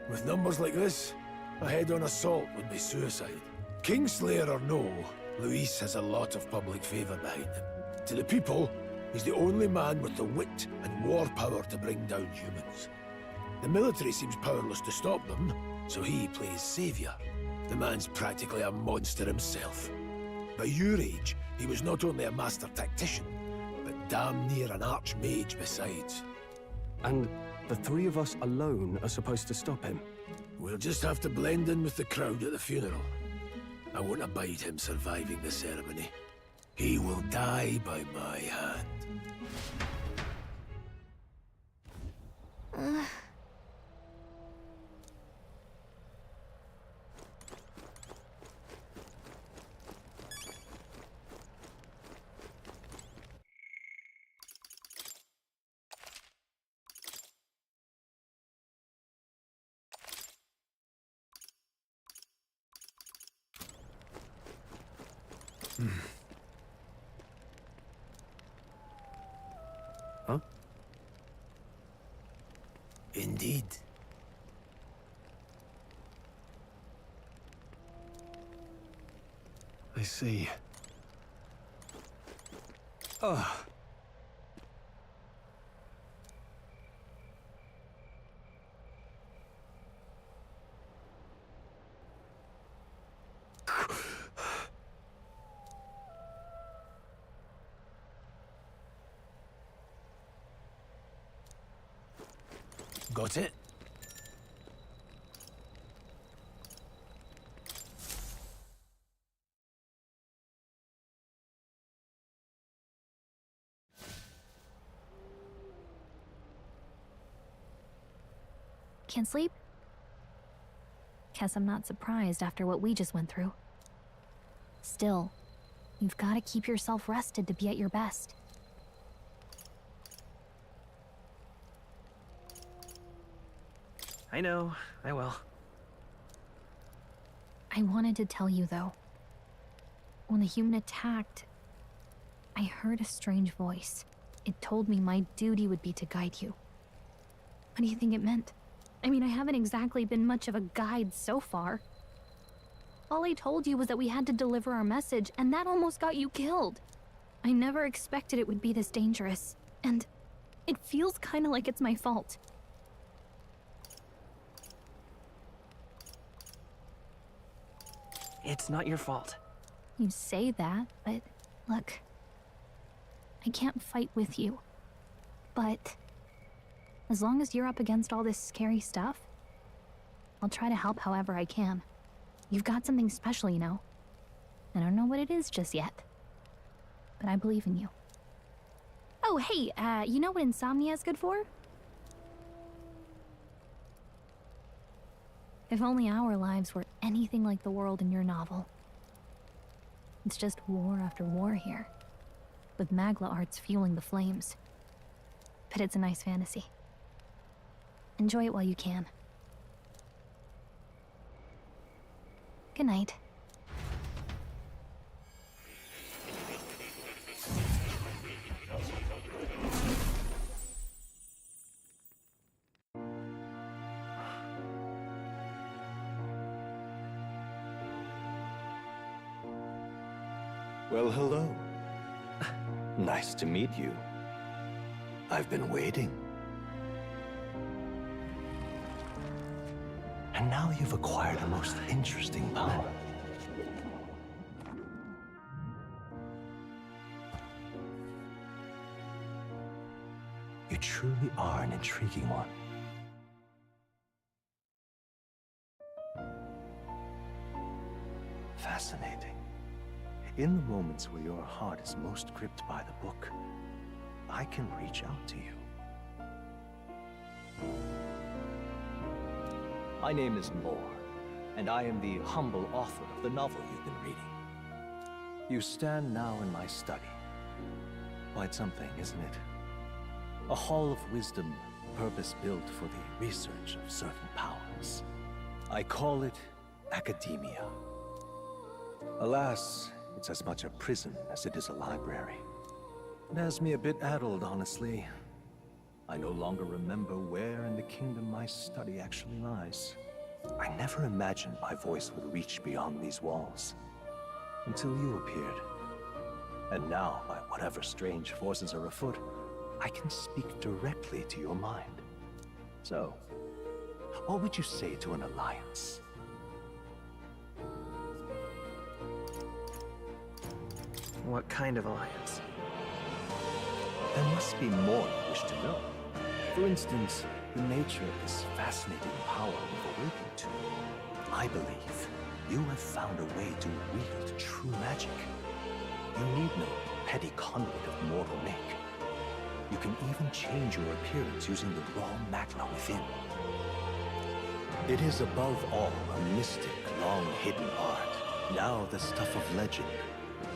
With numbers like this, a head-on assault would be suicide. Kingslayer or no, Luis has a lot of public favor behind him. To the people, he's the only man with the wit and war power to bring down humans. The military seems powerless to stop them, so he plays savior. The man's practically a monster himself. By your age, he was not only a master tactician, but damn near an archmage besides. And the three of us alone are supposed to stop him? We'll just have to blend in with the crowd at the funeral. I won't abide him surviving the ceremony. He will die by my hand. Huh? Indeed. I see. Ugh. Got it? Can't sleep? Guess I'm not surprised after what we just went through. Still, you've got to keep yourself rested to be at your best. I know, I will. I wanted to tell you, though. When the human attacked, I heard a strange voice. It told me my duty would be to guide you. What do you think it meant? I mean, I haven't exactly been much of a guide so far. All I told you was that we had to deliver our message, and that almost got you killed. I never expected it would be this dangerous, and it feels kind of like it's my fault. It's not your fault. You say that, but look, I can't fight with you. But as long as you're up against all this scary stuff, I'll try to help however I can. You've got something special, you know. I don't know what it is just yet, but I believe in you. Oh, hey, you know what insomnia is good for? If only our lives were anything like the world in your novel. It's just war after war here, with Magla arts fueling the flames. But it's a nice fantasy. Enjoy it while you can. Good night. Well, hello. Nice to meet you. I've been waiting. And now you've acquired a most interesting power. You truly are an intriguing one. Fascinating. In the moments where your heart is most gripped by the book, I can reach out to you. My name is Moore, and I am the humble author of the novel you've been reading. You stand now in my study. Quite something, isn't it? A hall of wisdom, purpose-built for the research of certain powers. I call it academia. Alas, it's as much a prison as it is a library. It has me a bit addled, honestly. I no longer remember where in the kingdom my study actually lies. I never imagined my voice would reach beyond these walls, until you appeared. And now, by whatever strange forces are afoot, I can speak directly to your mind. So, what would you say to an alliance? What kind of alliance? There must be more you wish to know. For instance, the nature of this fascinating power we've awakened to. I believe you have found a way to wield true magic. You need no petty conduit of mortal make. You can even change your appearance using the raw magma within. It is above all a mystic, long-hidden art, now the stuff of legend,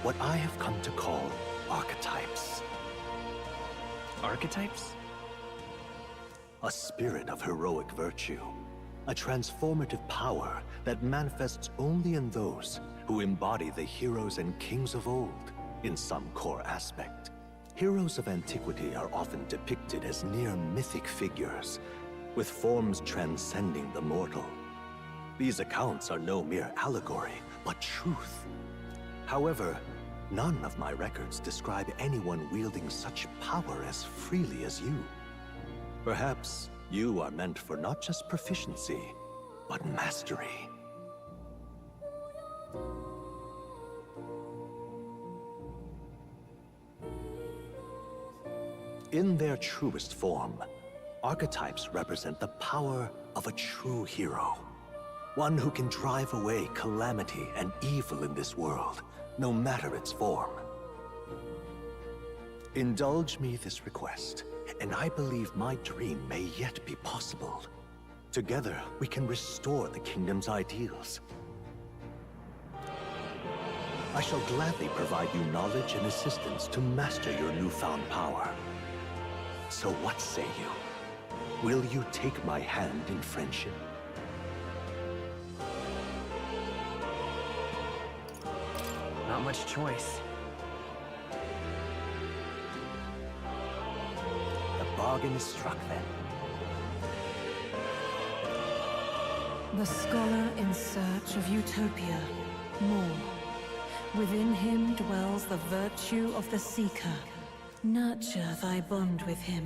what I have come to call archetypes. Archetypes? A spirit of heroic virtue. A transformative power that manifests only in those who embody the heroes and kings of old in some core aspect. Heroes of antiquity are often depicted as near mythic figures, with forms transcending the mortal. These accounts are no mere allegory, but truth. However, none of my records describe anyone wielding such power as freely as you. Perhaps you are meant for not just proficiency, but mastery. In their truest form, archetypes represent the power of a true hero. One who can drive away calamity and evil in this world, no matter its form. Indulge me this request, and I believe my dream may yet be possible. Together, we can restore the kingdom's ideals. I shall gladly provide you knowledge and assistance to master your newfound power. So what say you? Will you take my hand in friendship? Not much choice. The bargain is struck then. The scholar in search of utopia, more. Within him dwells the virtue of the seeker. Nurture thy bond with him,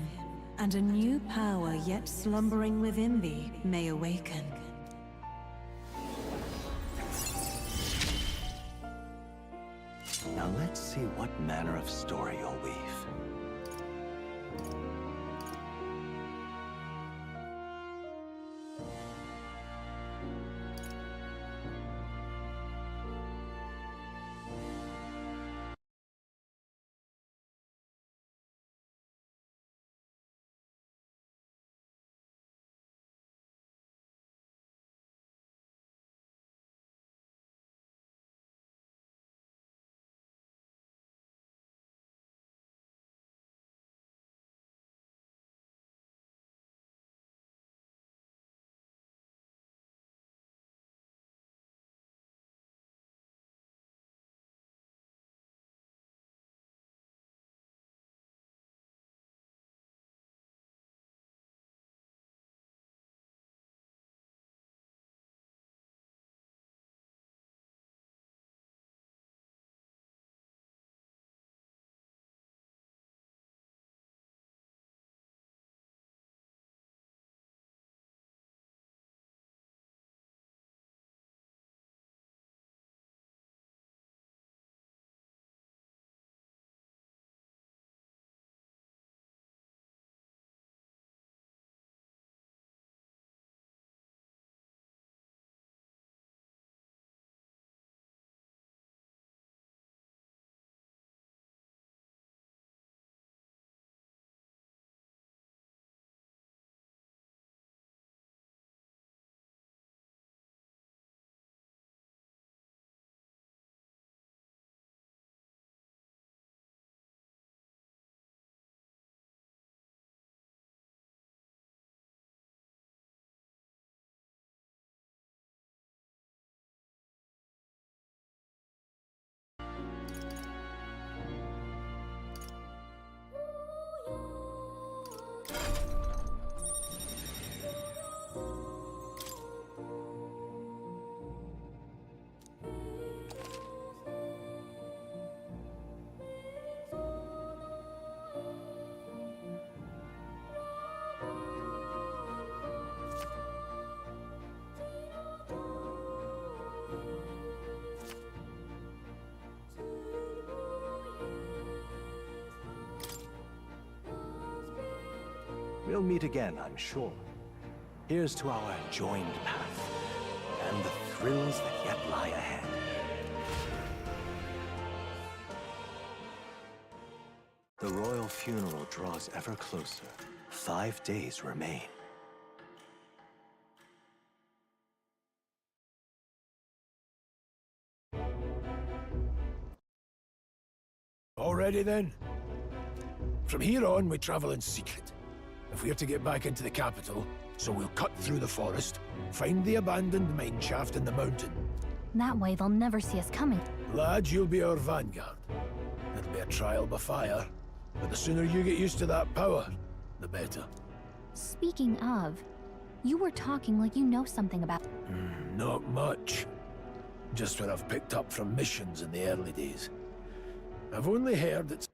and a new power yet slumbering within thee may awaken. Now let's see what manner of story you'll weave. We'll meet again, I'm sure. Here's to our joined path, and the thrills that yet lie ahead. The royal funeral draws ever closer. 5 days remain. Already then? From here on, we travel in secret. If we're to get back into the capital, so we'll cut through the forest, find the abandoned mine shaft in the mountain. That way they'll never see us coming. Lad, you'll be our vanguard. It'll be a trial by fire, but the sooner you get used to that power, the better. Speaking of, you were talking like you know something about... Not much. Just what I've picked up from missions in the early days. I've only heard it's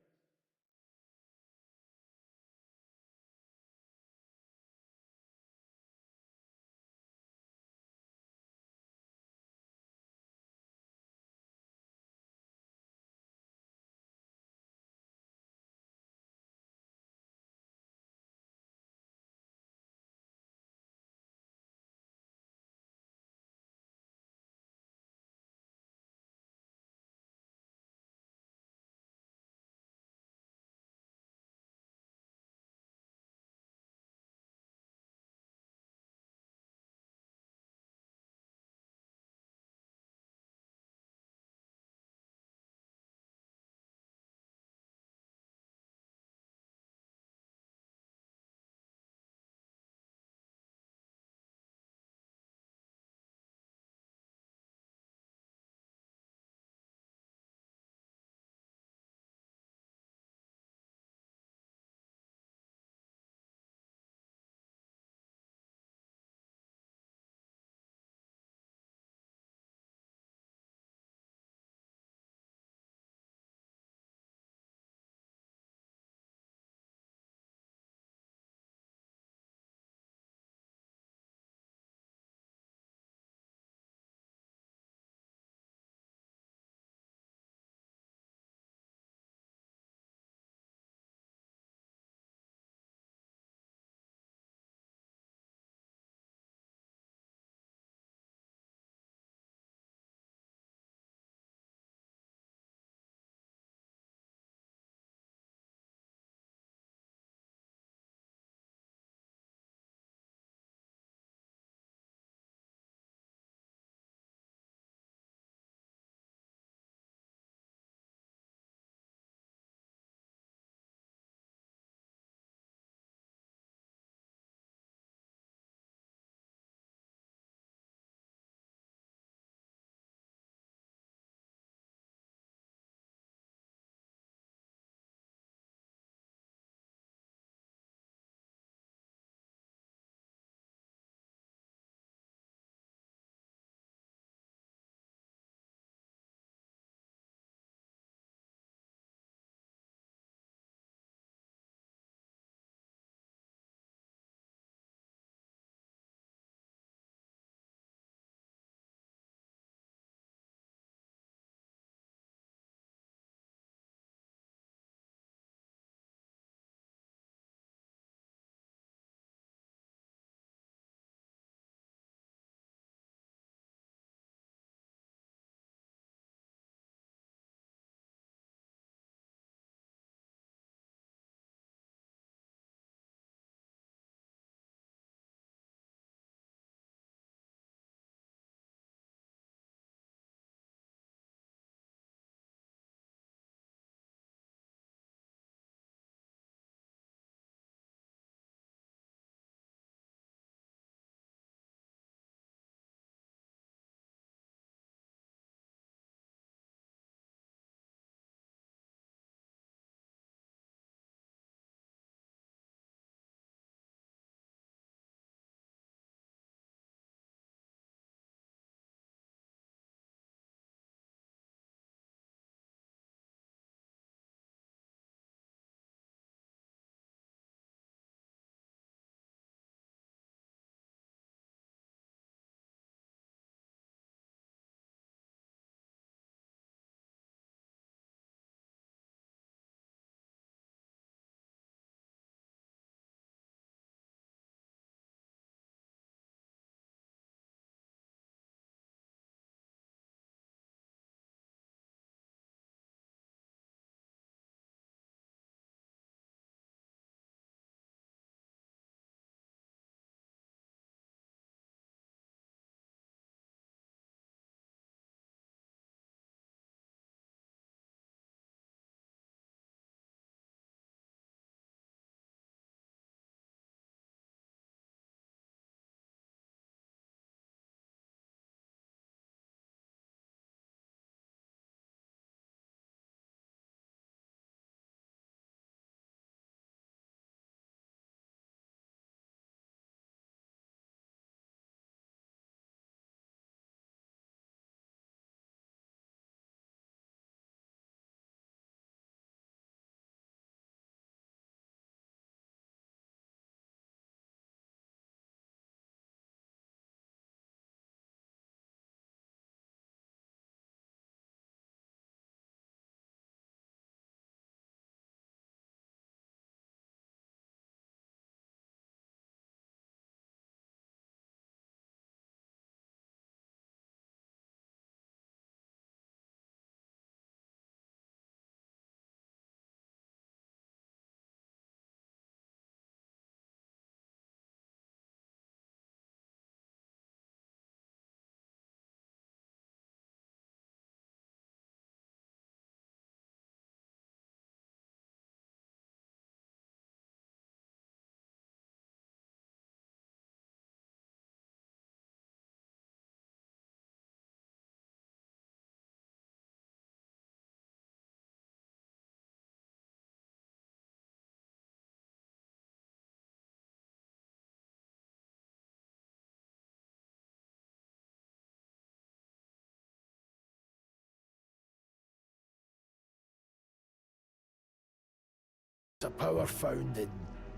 a power found in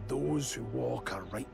those who walk a right.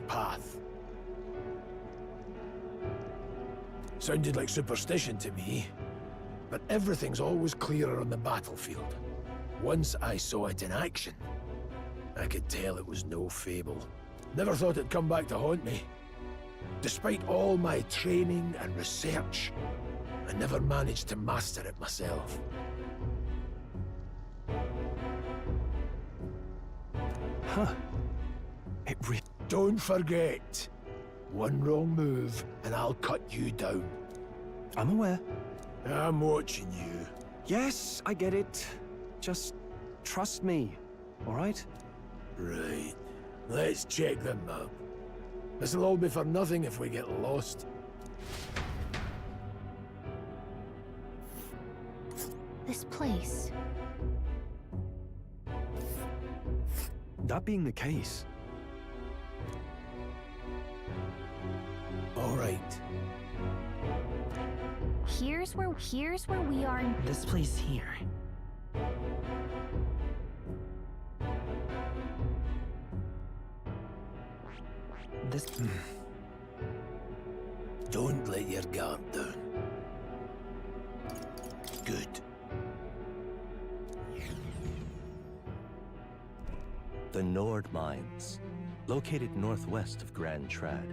Path. Sounded like superstition to me, but everything's always clearer on the battlefield. Once I saw it in action, I could tell it was no fable. Never thought it'd come back to haunt me. Despite all my training and research, I never managed to master it myself. Huh. Don't forget, one wrong move and I'll cut you down. I'm aware. I'm watching you. Yes, I get it. Just trust me, all right? Right. Let's check the map. This'll all be for nothing if we get lost. This place. That being the case, all right. Here's where we are. This place here. This... Don't let your guard down. Good. The Nord Mines, located northwest of Grand Trad.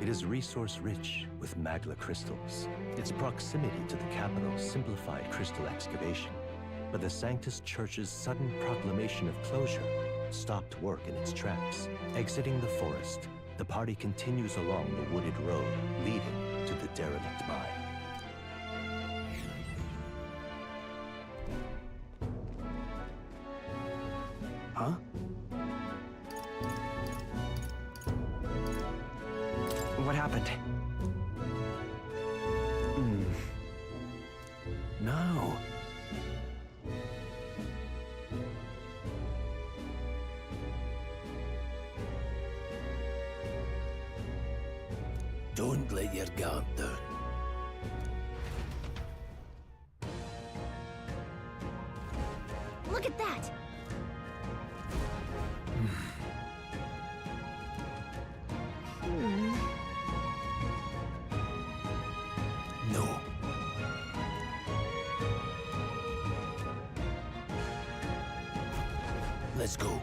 It is resource-rich with magla crystals. Its proximity to the capital simplified crystal excavation, but the Sanctus Church's sudden proclamation of closure stopped work in its tracks. Exiting the forest, the party continues along the wooded road leading to the derelict mine. Huh? What happened? No. Don't let your guard down. Look at that! No. Let's go.